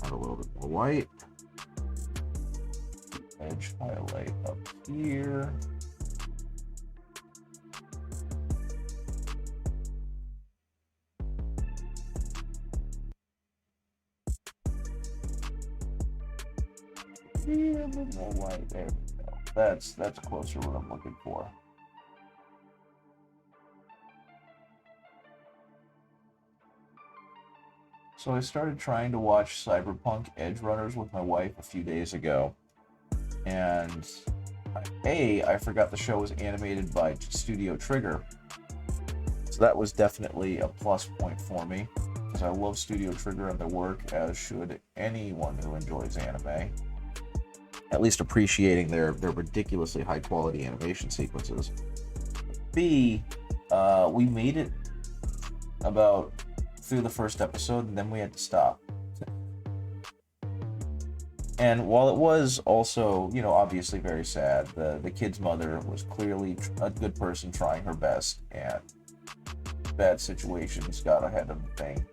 Add a little bit more white. Edge highlight up here. Yeah, a little more white. There we go. That's closer to what I'm looking for. So I started trying to watch Cyberpunk Edge Runners with my wife a few days ago. And I forgot the show was animated by Studio Trigger. So that was definitely a plus point for me, because I love Studio Trigger and their work, as should anyone who enjoys anime. At least appreciating their ridiculously high quality animation sequences. B, we made it about through the first episode, and then we had to stop. And while it was also, you know, obviously very sad, the kid's mother was clearly a good person trying her best, and bad situations got ahead of the thing.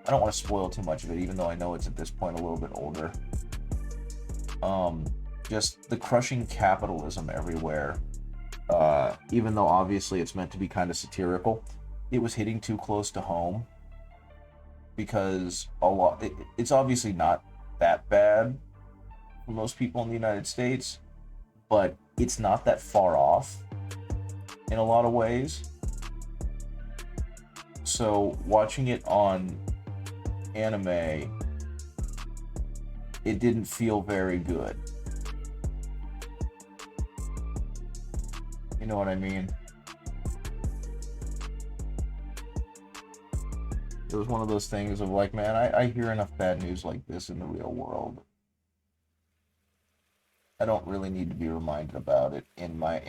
I don't want to spoil too much of it, even though I know it's at this point a little bit older. Just the crushing capitalism everywhere. Even though obviously it's meant to be kind of satirical, it was hitting too close to home, because it's obviously not that bad for most people in the United States, but it's not that far off in a lot of ways. So watching it on anime, it didn't feel very good. You know what I mean? It was one of those things of like, man, I hear enough bad news like this in the real world. I don't really need to be reminded about it in my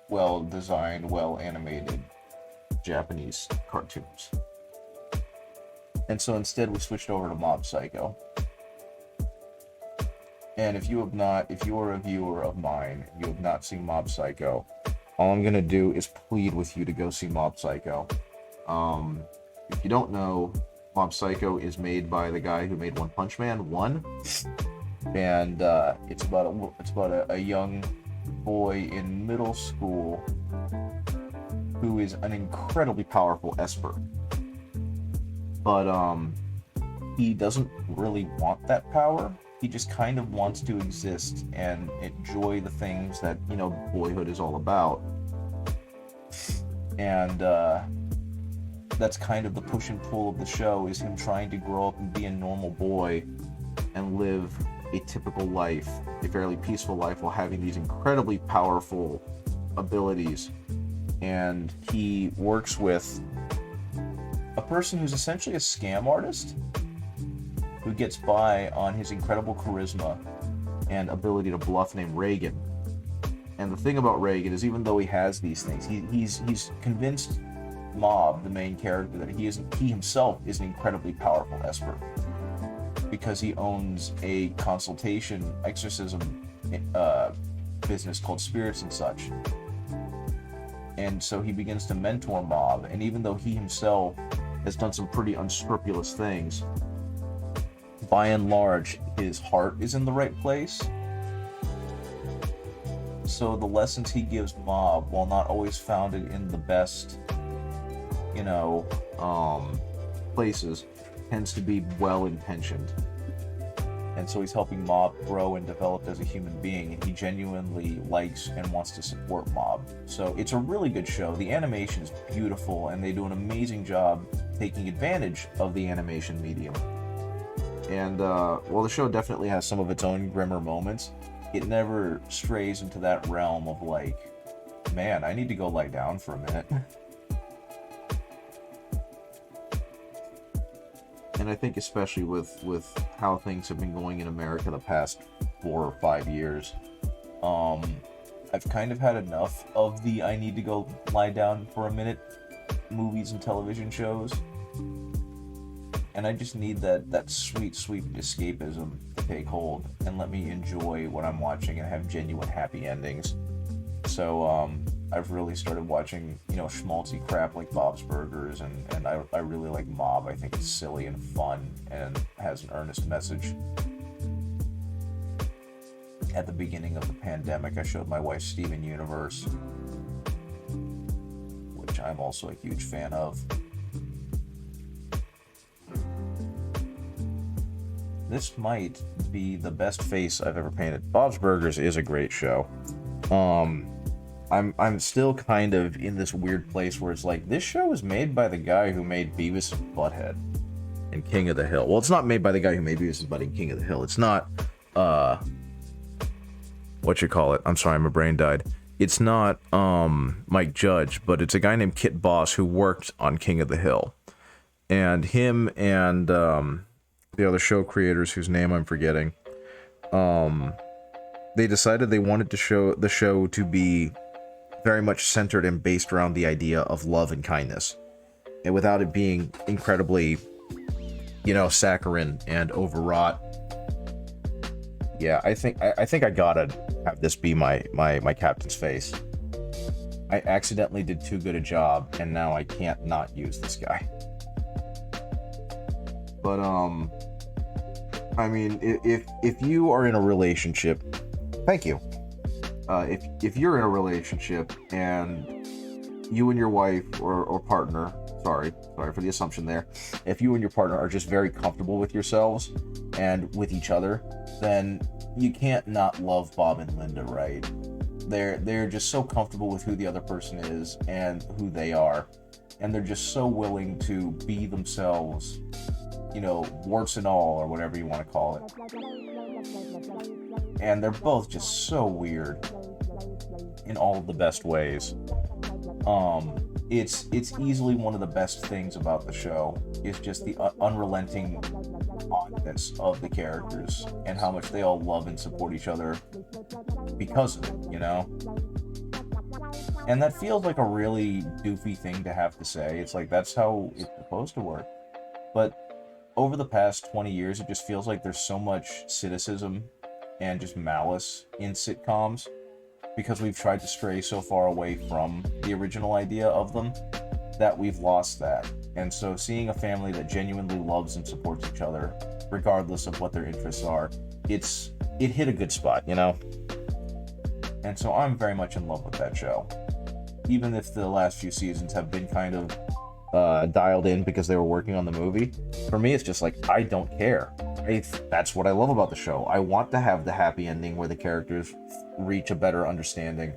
well-designed, well-animated Japanese cartoons. And so instead we switched over to Mob Psycho. And if you are a viewer of mine, you have not seen Mob Psycho, all I'm gonna do is plead with you to go see Mob Psycho. If you don't know, Mob Psycho is made by the guy who made One Punch Man 1, and it's about a young boy in middle school who is an incredibly powerful Esper, but he doesn't really want that power. He just kind of wants to exist and enjoy the things that, you know, boyhood is all about. And that's kind of the push and pull of the show, is him trying to grow up and be a normal boy and live a typical life, a fairly peaceful life, while having these incredibly powerful abilities. And he works with a person who's essentially a scam artist, who gets by on his incredible charisma and ability to bluff, named Reagan. And the thing about Reagan is, even though he has these things, he's convinced Mob, the main character, that he himself is an incredibly powerful Esper, because he owns a consultation exorcism business called Spirits and Such. And so he begins to mentor Mob, and even though he himself has done some pretty unscrupulous things, by and large, his heart is in the right place. So the lessons he gives Mob, while not always founded in the best, places, tends to be well-intentioned. And so he's helping Mob grow and develop as a human being, and he genuinely likes and wants to support Mob. So it's a really good show. The animation is beautiful, and they do an amazing job taking advantage of the animation medium. And while the show definitely has some of its own grimmer moments, it never strays into that realm of like, man, I need to go lie down for a minute. And I think especially with how things have been going in America the past 4 or 5 years, I've kind of had enough of the I need to go lie down for a minute movies and television shows. And I just need that sweet, sweet escapism to take hold and let me enjoy what I'm watching and have genuine happy endings. So I've really started watching, schmaltzy crap like Bob's Burgers, and I really like Mob. I think it's silly and fun and has an earnest message. At the beginning of the pandemic, I showed my wife Steven Universe, which I'm also a huge fan of. This might be the best face I've ever painted. Bob's Burgers is a great show. I'm still kind of in this weird place where it's like, this show is made by the guy who made Beavis and Butthead and King of the Hill. Well, it's not made by the guy who made Beavis and Butthead and King of the Hill. It's not, I'm sorry, my brain died. It's not, Mike Judge, but it's a guy named Kit Boss who worked on King of the Hill. And him and, the other show creators whose name I'm forgetting, they decided they wanted the show to be very much centered and based around the idea of love and kindness, and without it being incredibly, saccharine and overwrought. Yeah, I think I gotta have this be my captain's face. I accidentally did too good a job, and now I can't not use this guy. But I mean, if you are in a relationship, thank you. If you're in a relationship and you and your wife or partner, sorry for the assumption there, if you and your partner are just very comfortable with yourselves and with each other, then you can't not love Bob and Linda, right? They're just so comfortable with who the other person is and who they are, and they're just so willing to be themselves, warts and all, or whatever you want to call it. And they're both just so weird in all of the best ways. It's easily one of the best things about the show is just the unrelenting oddness of the characters and how much they all love and support each other because of it, And that feels like a really doofy thing to have to say. It's like, that's how it's supposed to work. But over the past 20 years, it just feels like there's so much cynicism and just malice in sitcoms because we've tried to stray so far away from the original idea of them that we've lost that. And so seeing a family that genuinely loves and supports each other, regardless of what their interests are, it hit a good spot, And so I'm very much in love with that show. Even if the last few seasons have been kind of dialed in because they were working on the movie, for me it's just like, I don't care. That's what I love about the show. I want to have the happy ending where the characters reach a better understanding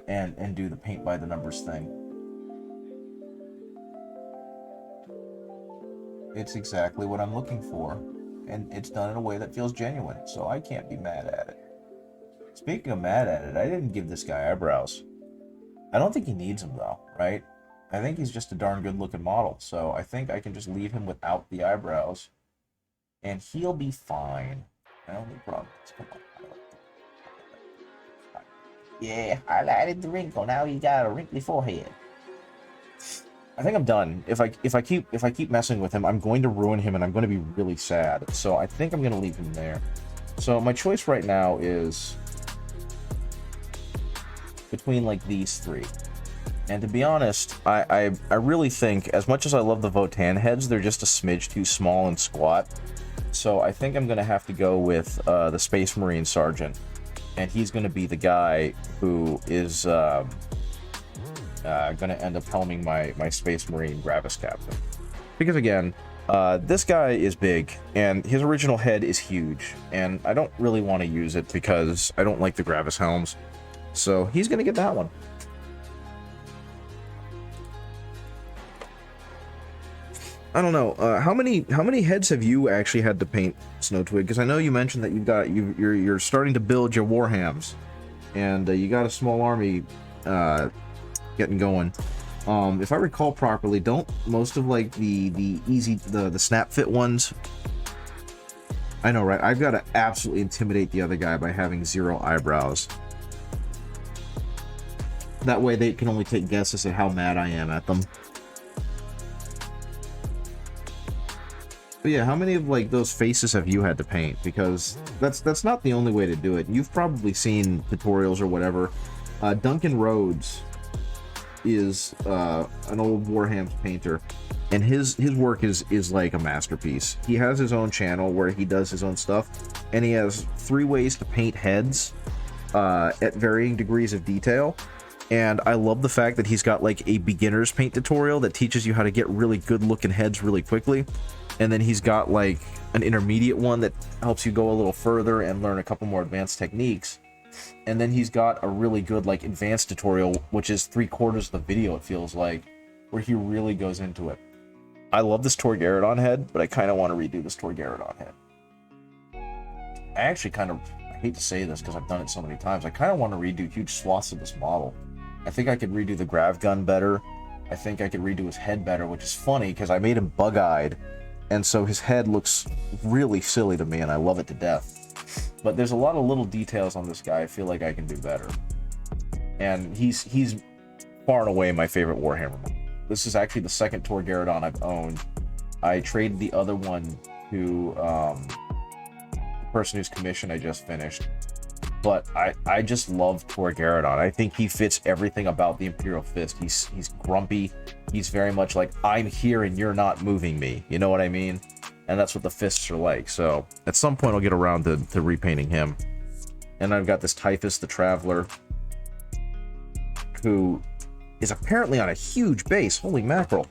and do the paint by the numbers thing. It's exactly what I'm looking for, and it's done in a way that feels genuine, so I can't be mad at it. Speaking of mad at it, I didn't give this guy eyebrows. I don't think he needs them though, right? I think he's just a darn good looking model, so I think I can just leave him without the eyebrows, and he'll be fine. My only problem is, come on. Yeah, highlighted the wrinkle. Now he's got a wrinkly forehead. I think I'm done. If I keep messing with him, I'm going to ruin him, and I'm going to be really sad. So I think I'm going to leave him there. So my choice right now is between like these three. And to be honest, I really think, as much as I love the Votan heads, they're just a smidge too small and squat. So I think I'm going to have to go with the Space Marine Sergeant. And he's going to be the guy who is going to end up helming my Space Marine Gravis Captain. Because again, this guy is big, and his original head is huge. And I don't really want to use it because I don't like the Gravis helms. So he's going to get that one. I don't know. How many heads have you actually had to paint, Snowtwig? Because I know you mentioned that you're starting to build your Warhams, and you got a small army getting going. If I recall properly, don't most of like the snap fit ones? I know, right? I've got to absolutely intimidate the other guy by having 0 eyebrows. That way they can only take guesses at how mad I am at them. But yeah, how many of like those faces have you had to paint? Because that's not the only way to do it. You've probably seen tutorials or whatever. Duncan Rhodes is an old Warham's painter, and his work is like a masterpiece. He has his own channel where he does his own stuff, and he has 3 ways to paint heads at varying degrees of detail. And I love the fact that he's got like a beginner's paint tutorial that teaches you how to get really good looking heads really quickly, and then he's got like an intermediate one that helps you go a little further and learn a couple more advanced techniques. And then he's got a really good like advanced tutorial, which is 3/4 of the video, it feels like, where he really goes into it. I love this Torgarodon head, but I kind of want to redo this Torgarodon head. I actually I hate to say this because I've done it so many times, I kind of want to redo huge swaths of this model. I think I could redo the grav gun better. I think I could redo his head better, which is funny because I made him bug-eyed, and so his head looks really silly to me, and I love it to death. But there's a lot of little details on this guy I feel like I can do better. And he's far and away my favorite Warhammer. This is actually the second Torgarodon I've owned. I traded the other one to the person whose commission I just finished. But I just love Torgarodon. I think he fits everything about the Imperial Fist. He's grumpy. He's very much like, I'm here and you're not moving me. You know what I mean? And that's what the fists are like. So at some point I'll get around to repainting him. And I've got this Typhus the Traveler, who is apparently on a huge base. Holy mackerel.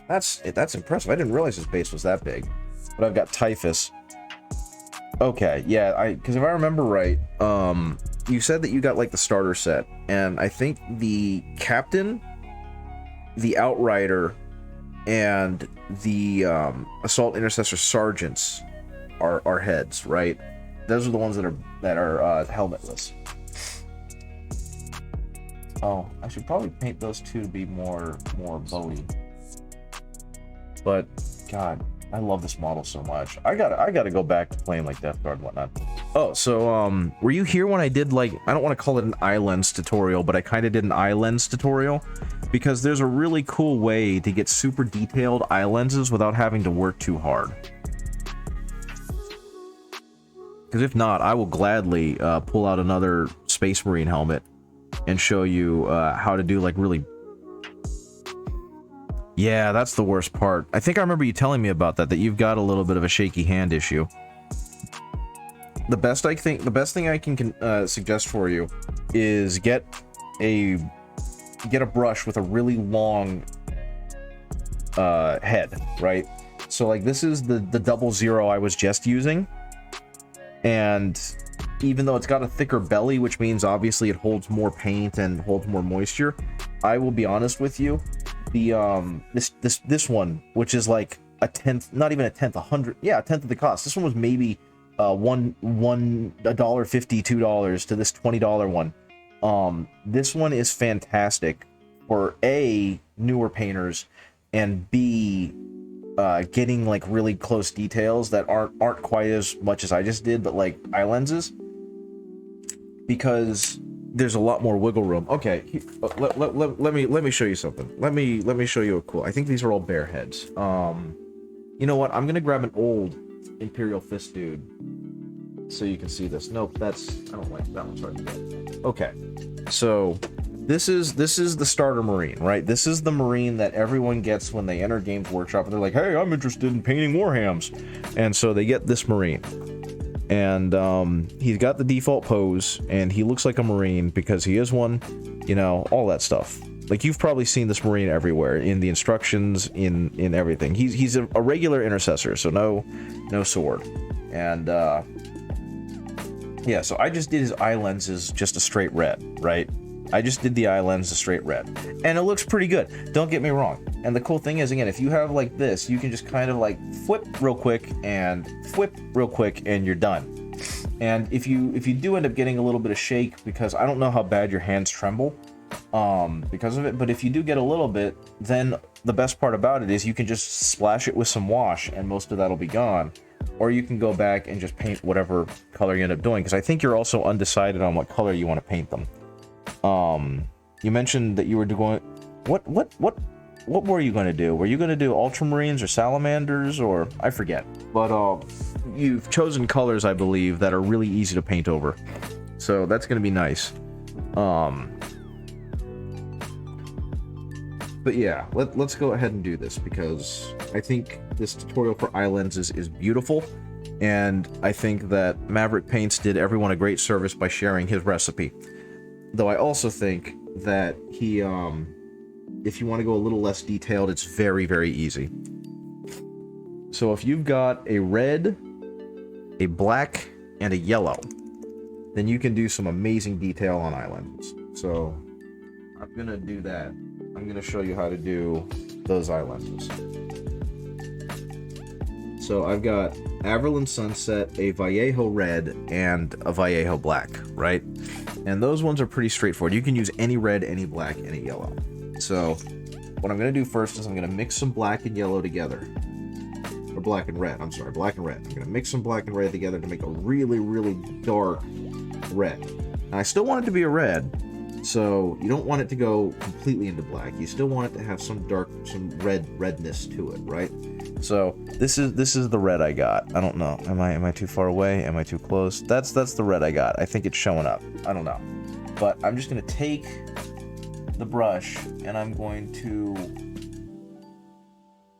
That's impressive. I didn't realize his base was that big. But I've got Typhus. Okay, yeah, because if I remember right, you said that you got like the starter set, and I think the Captain, the Outrider, and the Assault Intercessor Sergeants are heads, right? Those are the ones that are helmetless. Oh, I should probably paint those two to be more bowy. But God, I love this model so much. I gotta go back to playing like Death Guard and whatnot. Oh, so were you here when I did, like, I don't want to call it an eye lens tutorial, but I kind of did an eye lens tutorial, because there's a really cool way to get super detailed eye lenses without having to work too hard. Because if not, I will gladly pull out another Space Marine helmet and show you how to do like really. Yeah, that's the worst part. I think I remember you telling me about that you've got a little bit of a shaky hand issue. The best thing I can suggest for you is get a brush with a really long head, right? So like this is the 00 I was just using, and even though it's got a thicker belly, which means obviously it holds more paint and holds more moisture, I will be honest with you, the this one, which is like a tenth, not even a tenth, a tenth of the cost. This one was maybe $1.50, $2 to this $20 one. This one is fantastic for A, newer painters, and B, getting like really close details that aren't quite as much as I just did, but like eye lenses, because there's a lot more wiggle room. Okay, let me show you something. Let me show you a cool. I think these are all bear heads. You know what? I'm gonna grab an old Imperial Fist dude so you can see this. Nope, I don't like that one. Sorry. Okay, so this is the starter Marine, right? This is the Marine that everyone gets when they enter Games Workshop, and they're like, "Hey, I'm interested in painting Warhams," and so they get this Marine. And he's got the default pose, and he looks like a Marine because he is one, you know, all that stuff. Like, you've probably seen this Marine everywhere, in the instructions, in everything. He's a regular intercessor, so no sword. And yeah, so I just did his eye lenses just a straight red, right? I just did the eye lens a straight red, and it looks pretty good. Don't get me wrong. And the cool thing is, again, if you have like this, you can just kind of like flip real quick and flip real quick, and you're done. And if you do end up getting a little bit of shake, because I don't know how bad your hands tremble because of it, but if you do get a little bit, then the best part about it is you can just splash it with some wash, and most of that'll be gone. Or you can go back and just paint whatever color you end up doing, because I think you're also undecided on what color you want to paint them. You mentioned that you were doing what were you going to do? Were you going to do ultramarines or salamanders, or I forget? But you've chosen colors, I believe, that are really easy to paint over, so that's going to be nice. But yeah, let's go ahead and do this, because I think this tutorial for eye lenses is beautiful, and I think that VenryPaints did everyone a great service by sharing his recipe. Though I also think that he, if you want to go a little less detailed, it's very, very easy. So if you've got a red, a black, and a yellow, then you can do some amazing detail on eye lenses. So I'm going to do that. I'm going to show you how to do those eye lenses. So I've got Averland Sunset, a Vallejo Red, and a Vallejo Black, right? And those ones are pretty straightforward. You can use any red, any black, any yellow. So what I'm going to do first is I'm going to mix some black and yellow together. Or black and red, I'm sorry, black and red. I'm going to mix some black and red together to make a really, really dark red. And I still want it to be a red, so you don't want it to go completely into black. You still want it to have some dark, some redness to it, right? So this is the red I got. I don't know. Am I too far away? Am I too close? That's the red I got. I think it's showing up. I don't know. But I'm just gonna take the brush and I'm going to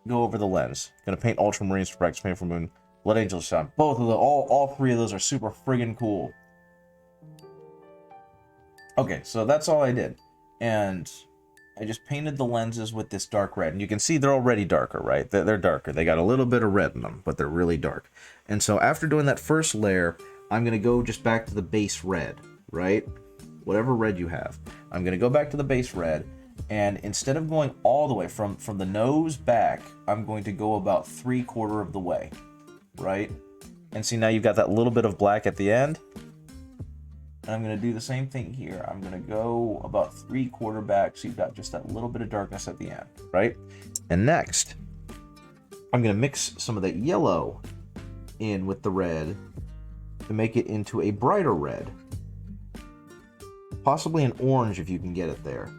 go over the lens. Gonna paint ultramarines for practice paint for moon. Blood Angel Sun. Both of the all three of those are super friggin' cool. Okay, so that's all I did. And I just painted the lenses with this dark red. And you can see they're already darker, right? They're darker. They got a little bit of red in them, but they're really dark. And so after doing that first layer, I'm going to go just back to the base red, right? Whatever red you have. I'm going to go back to the base red. And instead of going all the way from the nose back, I'm going to go about 3/4 of the way, right? And see, now you've got that little bit of black at the end. And I'm going to do the same thing here. I'm going to go about 3/4 back, so you've got just that little bit of darkness at the end, right? And next, I'm going to mix some of that yellow in with the red to make it into a brighter red. Possibly an orange if you can get it there.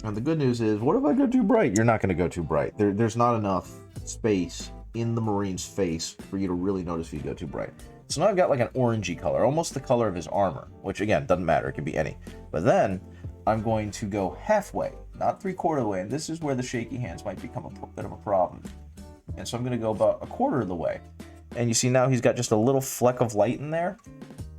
And the good news is, what if I go too bright? You're not going to go too bright. There's not enough space in the Marine's face for you to really notice if you go too bright. So now I've got like an orangey color, almost the color of his armor, which again, doesn't matter, it can be any. But then I'm going to go halfway, not 3/4 of the way, and this is where the shaky hands might become a bit of a problem. And so I'm going to go about 1/4 of the way. And you see now he's got just a little fleck of light in there.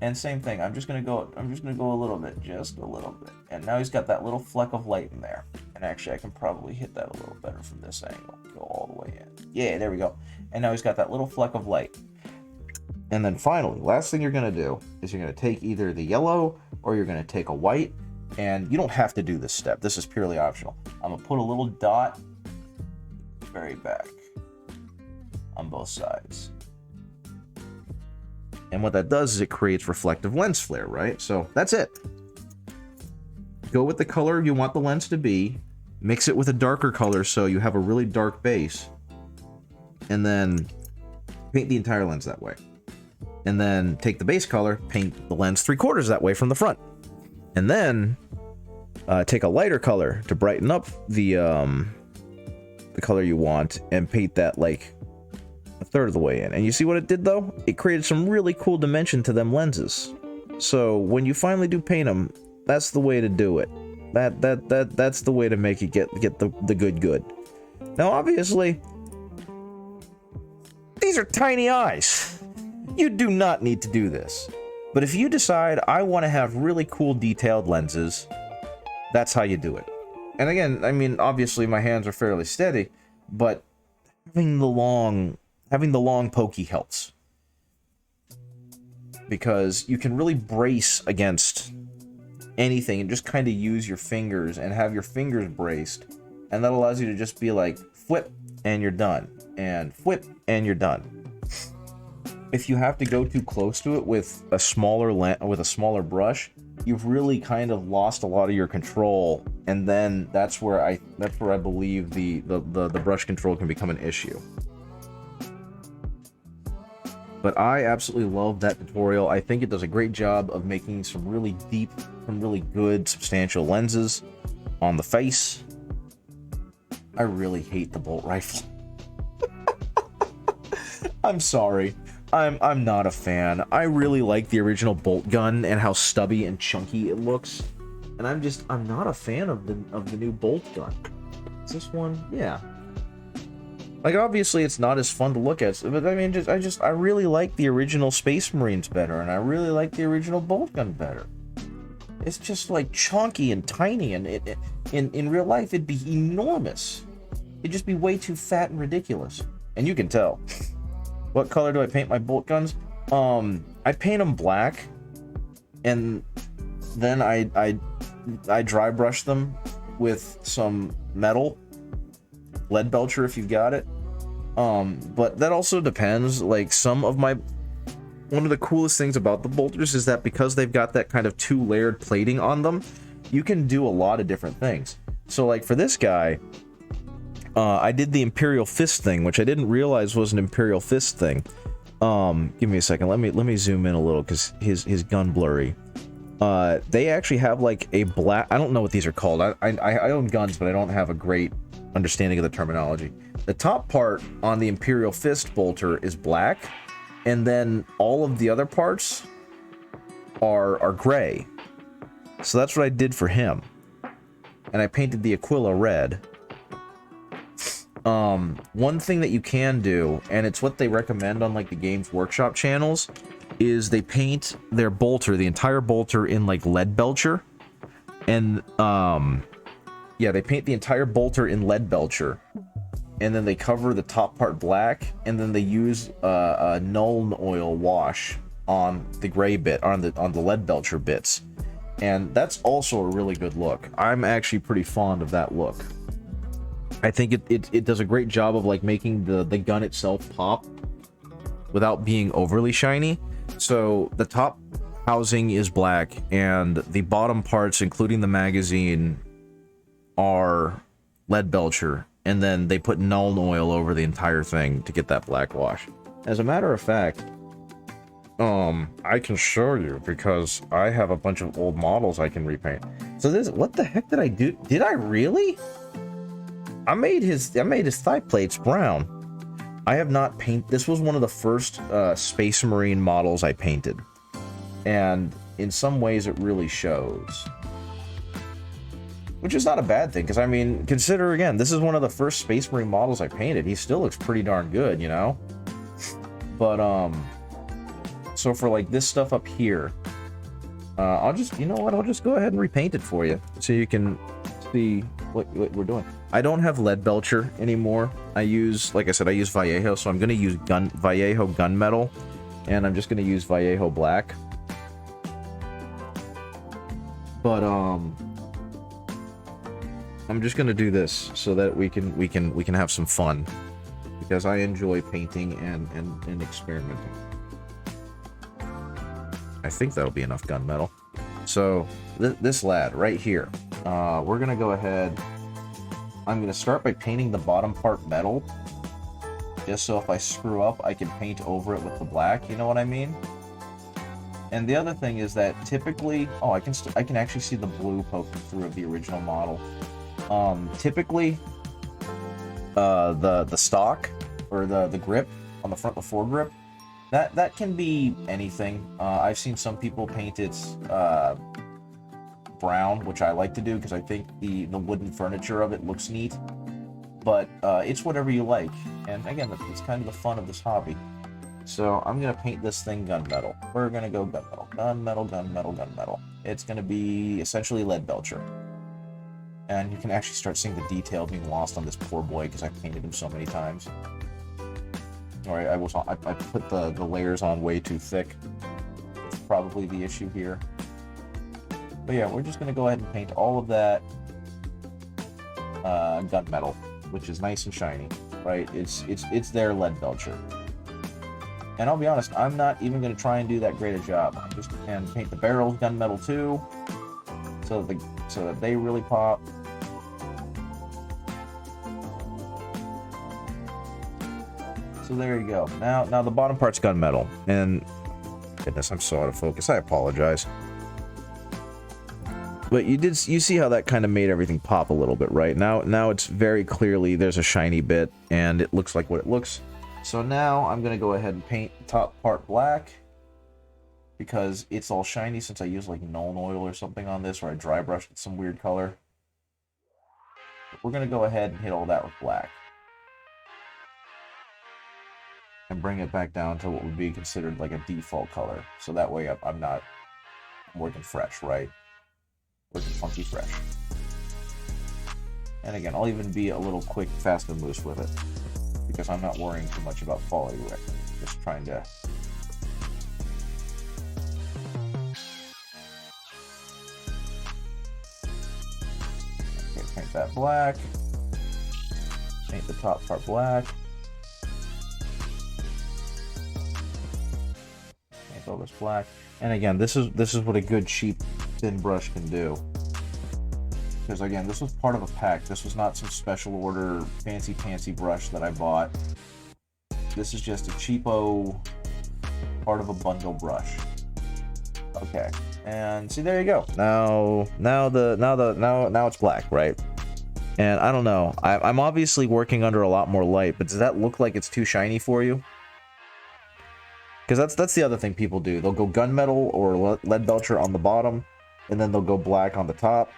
And same thing, I'm just going to go a little bit, just a little bit. And now he's got that little fleck of light in there. And actually I can probably hit that a little better from this angle. Go all the way in. Yeah, there we go. And now he's got that little fleck of light. And then finally, last thing you're going to do is you're going to take either the yellow or you're going to take a white. And you don't have to do this step. This is purely optional. I'm going to put a little dot very back on both sides. And what that does is it creates reflective lens flare, right? So that's it. Go with the color you want the lens to be. Mix it with a darker color so you have a really dark base. And then paint the entire lens that way. And then take the base color, paint the lens 3/4 that way from the front. And then take a lighter color to brighten up the color you want and paint that like 1/3 of the way in. And you see what it did though? It created some really cool dimension to them lenses. So when you finally do paint them, that's the way to do it. That's the way to make it get the good. Now obviously, these are tiny eyes. You do not need to do this. But if you decide I want to have really cool detailed lenses, that's how you do it. And again, I mean, obviously my hands are fairly steady, but having the long pokey helps. Because you can really brace against anything and just kind of use your fingers and have your fingers braced. And that allows you to just be like, whip, and you're done. And whip, and you're done. If you have to go too close to it with a smaller brush, you've really kind of lost a lot of your control, and then that's where I believe the brush control can become an issue. But I absolutely love that tutorial. I think it does a great job of making some really deep, some really good, substantial lenses on the face. I really hate the bolt rifle. I'm sorry. I'm not a fan. I really like the original bolt gun and how stubby and chunky it looks. And I'm not a fan of the new bolt gun. Is this one? Yeah. Like, obviously it's not as fun to look at, but I mean, I really like the original Space Marines better, and I really like the original bolt gun better. It's just like chunky and tiny, and in real life it'd be enormous. It'd just be way too fat and ridiculous. And you can tell. What color do I paint my bolt guns? I paint them black, and then I dry brush them with some metal, lead belcher if you've got it. But that also depends. Like, one of the coolest things about the bolters is that because they've got that kind of 2-layered plating on them, you can do a lot of different things. So like for this guy, I did the Imperial Fist thing, which I didn't realize was an Imperial Fist thing. Give me a second. Let me zoom in a little because his gun blurry. They actually have like a black. I don't know what these are called. I own guns, but I don't have a great understanding of the terminology. The top part on the Imperial Fist bolter is black, and then all of the other parts are gray. So that's what I did for him, and I painted the Aquila red. One thing that you can do, and it's what they recommend on like the Games Workshop channels, is they paint their bolter, the entire bolter, in like lead belcher. And yeah, they paint the entire bolter in lead belcher, and then they cover the top part black, and then they use a Nuln oil wash on the gray bit, on the lead belcher bits. And that's also a really good look. I'm actually pretty fond of that look. I think it does a great job of like making the gun itself pop without being overly shiny. So the top housing is black, and the bottom parts, including the magazine, are lead belcher, and then they put Nuln oil over the entire thing to get that black wash. As a matter of fact, I can show you because I have a bunch of old models I can repaint. So what the heck did I do? Did I really? I made his thigh plates brown. I have not painted. This was one of the first Space Marine models I painted, and in some ways it really shows, which is not a bad thing, because I mean, consider again, this is one of the first Space Marine models I painted. He still looks pretty darn good, you know. But so for like this stuff up here, I'll just, you know what, I'll just go ahead and repaint it for you so you can see what we're doing. I don't have lead belcher anymore. I use, like I said, I use Vallejo, so I'm going to use Vallejo gunmetal, and I'm just going to use Vallejo black. But I'm just going to do this so that we can have some fun, because I enjoy painting and experimenting. I think that'll be enough gunmetal. So this lad right here, we're going to go ahead. I'm going to start by painting the bottom part metal, just so if I screw up, I can paint over it with the black, you know what I mean? And the other thing is that typically, I can actually see the blue poking through of the original model. Typically, the stock, or the grip on the front, the foregrip, that can be anything. I've seen some people paint it brown, which I like to do because I think the wooden furniture of it looks neat. But it's whatever you like, and again, it's kind of the fun of this hobby. So I'm gonna paint this thing gunmetal. We're gonna go gunmetal, gunmetal, gunmetal, gunmetal. It's gonna be essentially lead belcher, and you can actually start seeing the detail being lost on this poor boy because I've painted him so many times. All right, I put the layers on way too thick. It's probably the issue here. But yeah, we're just gonna go ahead and paint all of that gunmetal, which is nice and shiny, right? It's their lead belcher. And I'll be honest, I'm not even gonna try and do that great a job. I'm just gonna paint the barrels gunmetal too, so that they really pop. So there you go. Now the bottom part's gunmetal, and goodness, I'm so out of focus. I apologize. But you see how that kind of made everything pop a little bit, right? Now it's very clearly there's a shiny bit, and it looks like what it looks. So now I'm gonna go ahead and paint the top part black because it's all shiny since I used like Nuln Oil or something on this, or I dry brushed with some weird color. But we're gonna go ahead and hit all that with black and bring it back down to what would be considered like a default color. So that way I'm not working fresh, right? Working funky fresh. And again, I'll even be a little quick, fast, and loose with it because I'm not worrying too much about quality right now. Just trying to paint that black. Paint the top part black. Paint all this black. And again, this is what a good cheap thin brush can do. Because again, this was part of a pack. This was not some special order fancy brush that I bought. This is just a cheapo part of a bundle brush. Okay, and see, there you go. Now it's black, right? And I don't know. I'm obviously working under a lot more light, but does that look like it's too shiny for you? Because that's the other thing people do. They'll go gunmetal or lead belcher on the bottom, and then they'll go black on the top.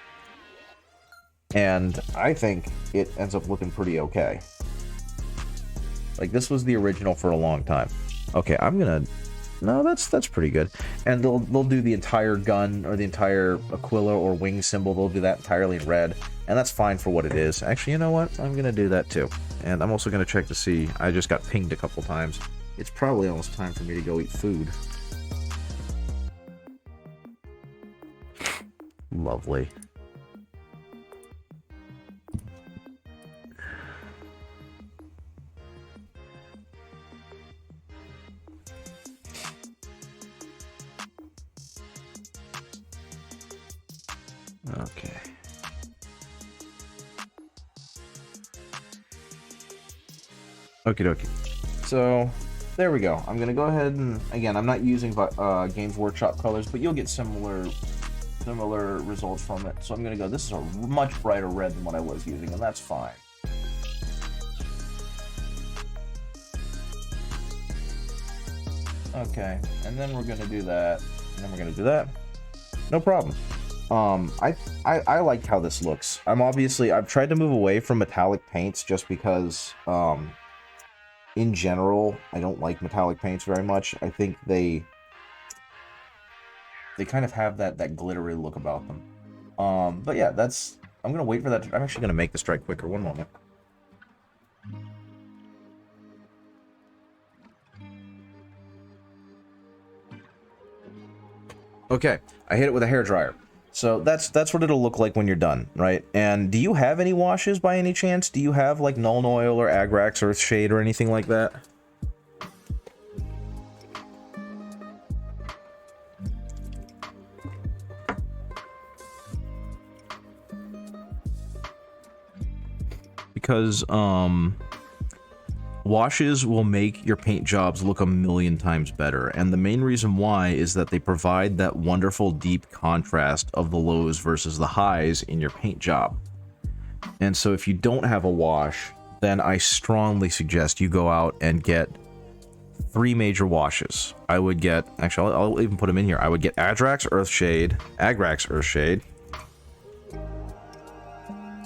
And I think it ends up looking pretty okay. Like, this was the original for a long time. Okay, no, that's pretty good. And they'll do the entire gun or the entire Aquila or wing symbol. They'll do that entirely in red, and that's fine for what it is. Actually, you know what? I'm gonna do that too. And I'm also gonna check to see. I just got pinged a couple times. It's probably almost time for me to go eat food. Lovely. Okay. Okie dokie. So, there we go. I'm gonna go ahead and, again, I'm not using Games Workshop colors, but you'll get similar results from it. So I'm gonna go, this is a much brighter red than what I was using, and that's fine. Okay, and then we're gonna do that, and then we're gonna do that. No problem. I like how this looks. I've tried to move away from metallic paints just because, in general, I don't like metallic paints very much. I think they kind of have that glittery look about them. But yeah, I'm gonna wait for that. I'm actually gonna make the strike quicker. One moment. Okay, I hit it with a hairdryer. So that's what it'll look like when you're done, right? And do you have any washes by any chance? Do you have like Nuln Oil or Agrax Earthshade or anything like that? Because washes will make your paint jobs look a million times better, and the main reason why is that they provide that wonderful deep contrast of the lows versus the highs in your paint job. And so if you don't have a wash, then I strongly suggest you go out and get 3 major washes. I would get, actually I'll even put them in here. I would get Agrax Earthshade,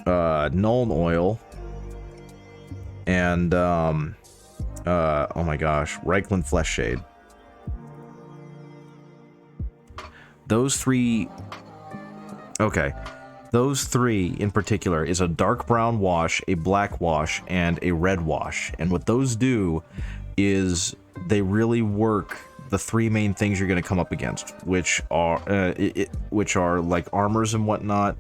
Nuln Oil, and oh my gosh, Reichland Flesh Shade. Those 3, okay, those 3 in particular is a dark brown wash, a black wash, and a red wash. And what those do is they really work the three main things you're going to come up against, which are like armors and whatnot,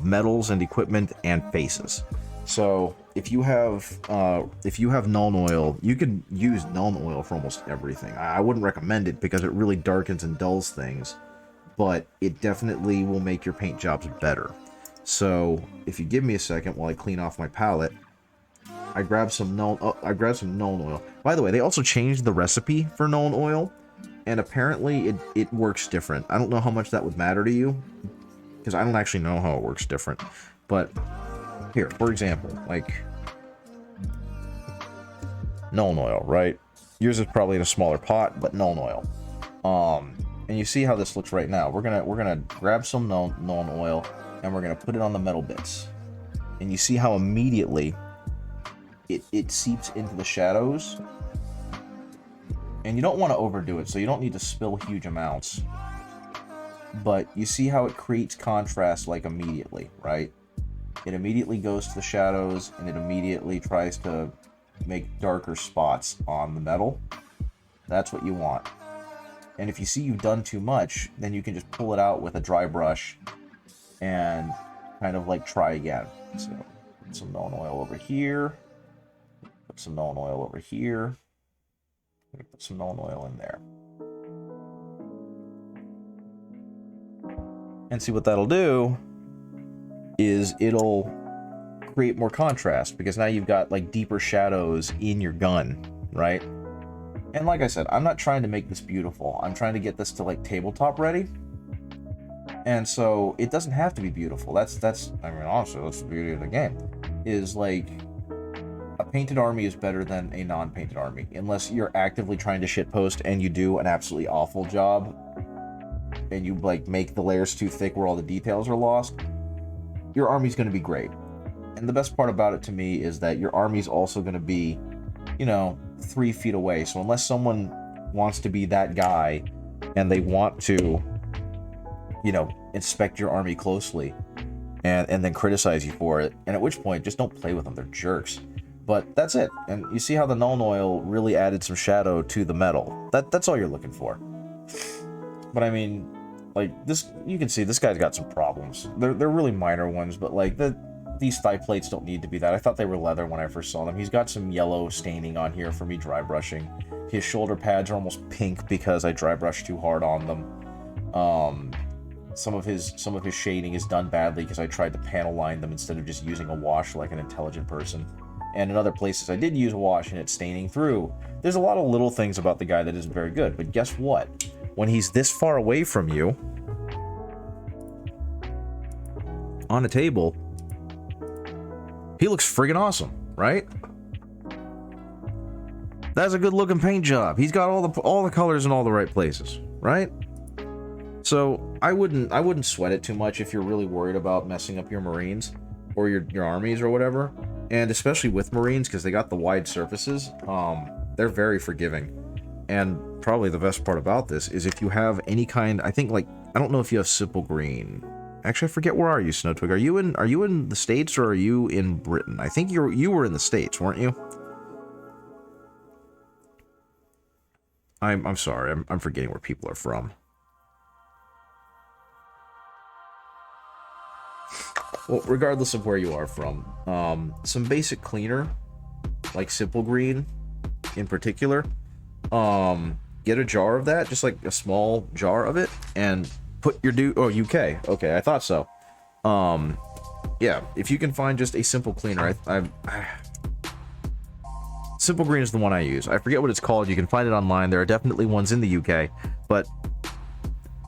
metals and equipment, and faces. So if you have Nuln Oil, you can use Nuln Oil for almost everything. I wouldn't recommend it because it really darkens and dulls things, but it definitely will make your paint jobs better. So if you give me a second while I clean off my palette, I grabbed some Nuln Oil. By the way, they also changed the recipe for Nuln Oil, and apparently it works different. I don't know how much that would matter to you, because I don't actually know how it works different. But here, for example, like Nuln Oil, right? Yours is probably in a smaller pot, but Nuln Oil. And you see how this looks right now. We're gonna grab some Nuln Oil and we're gonna put it on the metal bits, and you see how immediately it seeps into the shadows. And you don't want to overdo it, so you don't need to spill huge amounts. But you see how it creates contrast like immediately, right? It immediately goes to the shadows, and it immediately tries to make darker spots on the metal. That's what you want. And if you see you've done too much, then you can just pull it out with a dry brush and kind of like try again. So put some Nuln Oil over here. Put some Nuln Oil over here. Put some Nuln Oil in there. And see what that'll do is it'll create more contrast, because now you've got like deeper shadows in your gun, right? And like I said, I'm not trying to make this beautiful. I'm trying to get this to like tabletop ready. And so it doesn't have to be beautiful. That's I mean, honestly, that's the beauty of the game. Is like a painted army is better than a non-painted army, unless you're actively trying to shitpost and you do an absolutely awful job and you like make the layers too thick where all the details are lost. Your army's going to be great. And the best part about it to me is that your army's also going to be, you know, 3 feet away. So unless someone wants to be that guy and they want to, you know, inspect your army closely and then criticize you for it, and at which point just don't play with them. They're jerks. But that's it. And you see how the Nuln Oil really added some shadow to the metal. That's all you're looking for. But I mean, like this, you can see this guy's got some problems. They're really minor ones, but like these thigh plates don't need to be that. I thought they were leather when I first saw them. He's got some yellow staining on here for me dry brushing. His shoulder pads are almost pink because I dry brushed too hard on them. Some of his shading is done badly because I tried to panel line them instead of just using a wash like an intelligent person. And in other places I did use a wash and it's staining through. There's a lot of little things about the guy that isn't very good. But guess what? When he's this far away from you, on a table, he looks friggin' awesome, right? That's a good looking paint job. He's got all the colors in all the right places, right? So I wouldn't sweat it too much if you're really worried about messing up your Marines or your armies or whatever. And especially with Marines, because they got the wide surfaces, they're very forgiving. And probably the best part about this is if you have any kind, I think, like, I don't know if you have simple green. Actually, I forget, where are you, Snowtwig? Are you in the States or are you in Britain? I think you were in the States, weren't you? I'm sorry, I'm forgetting where people are from. Well, regardless of where you are from, some basic cleaner, like simple green in particular, get a jar of that, just like a small jar of it, and put your UK. Okay, I thought so. Yeah, if you can find just a simple cleaner, Simple Green is the one I use. I forget what it's called. You can find it online. There are definitely ones in the UK, but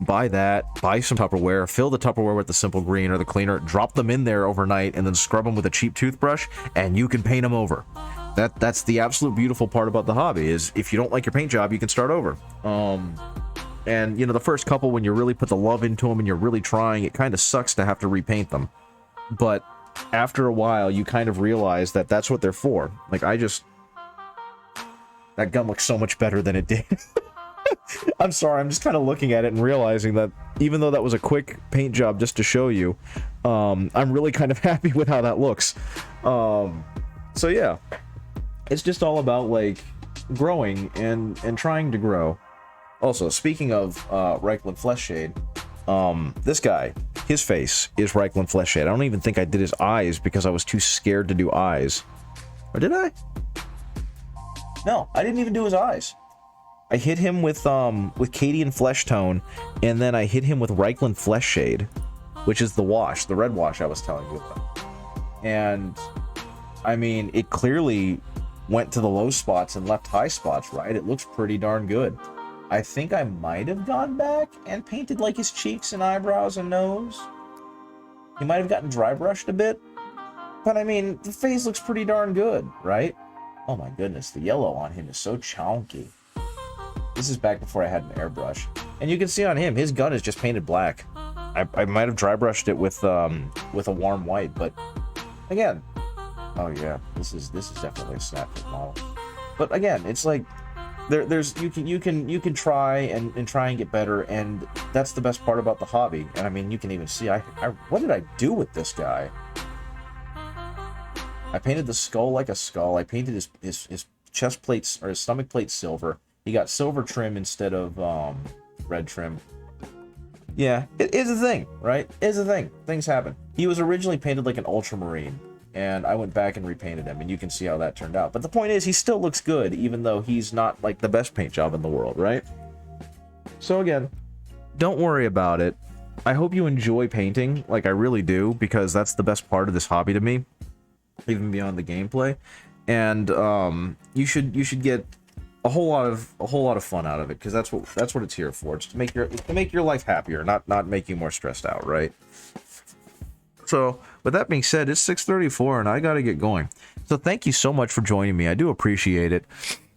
buy that, buy some Tupperware, fill the Tupperware with the Simple Green or the cleaner, drop them in there overnight, and then scrub them with a cheap toothbrush, and you can paint them over. That's the absolute beautiful part about the hobby, is if you don't like your paint job, you can start over. And, you know, the first couple, when you really put the love into them and you're really trying, it kind of sucks to have to repaint them. But after a while, you kind of realize that that's what they're for. Like, that gun looks so much better than it did. I'm sorry, I'm just kind of looking at it and realizing that even though that was a quick paint job just to show you, I'm really kind of happy with how that looks. So yeah, it's just all about, like, growing and trying to grow. Also, speaking of Reichland Flesh Shade, this guy, his face is Reichland Flesh Shade. I don't even think I did his eyes because I was too scared to do eyes. Or did I? No, I didn't even do his eyes. I hit him with Cadian Flesh Tone, and then I hit him with Reichland Flesh Shade, which is the wash, the red wash I was telling you about. And, I mean, it clearly went to the low spots and left high spots, right? It looks pretty darn good. I think I might have gone back and painted like his cheeks and eyebrows and nose. He might have gotten dry brushed a bit. But I mean, the face looks pretty darn good, right? Oh my goodness, the yellow on him is so chonky. This is back before I had an airbrush. And you can see on him, his gun is just painted black. I might have dry brushed it with a warm white, but again, oh yeah, this is definitely a Snapchat model. But again, it's like you can try and try and get better, and that's the best part about the hobby. And I mean, you can even see what did I do with this guy? I painted the skull like a skull. I painted his chest plates or his stomach plates silver. He got silver trim instead of red trim. Yeah, it is a thing, right? It is a thing. Things happen. He was originally painted like an ultramarine, and I went back and repainted him, and you can see how that turned out. But the point is, he still looks good, even though he's not like the best paint job in the world, right? So again, don't worry about it. I hope you enjoy painting, like I really do, because that's the best part of this hobby to me, even beyond the gameplay. And you should get a whole lot of fun out of it, because that's what it's here for. It's to make your life happier, not make you more stressed out, right? So with that being said, it's 6:34 and I gotta get going. So thank you so much for joining me. I do appreciate it.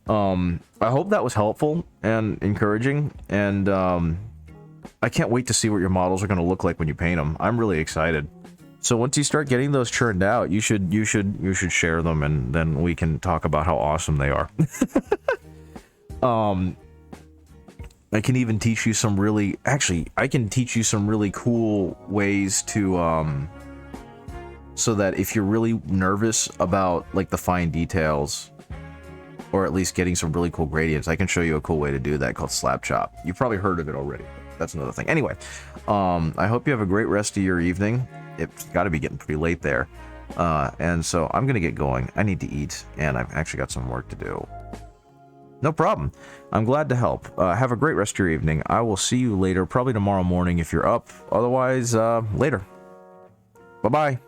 I hope that was helpful and encouraging, and I can't wait to see what your models are going to look like when you paint them. I'm really excited. So once you start getting those churned out, you should share them, and then we can talk about how awesome they are. I can even teach you some really, I can teach you some really cool ways to so that if you're really nervous about like the fine details, or at least getting some really cool gradients, I can show you a cool way to do that called slap chop. You've probably heard of it already. That's another thing. Anyway, I hope you have a great rest of your evening. It's got to be getting pretty late there. And so I'm going to get going. I need to eat, and I've actually got some work to do. No problem. I'm glad to help. Have a great rest of your evening. I will see you later, probably tomorrow morning if you're up. Otherwise, later. Bye-bye.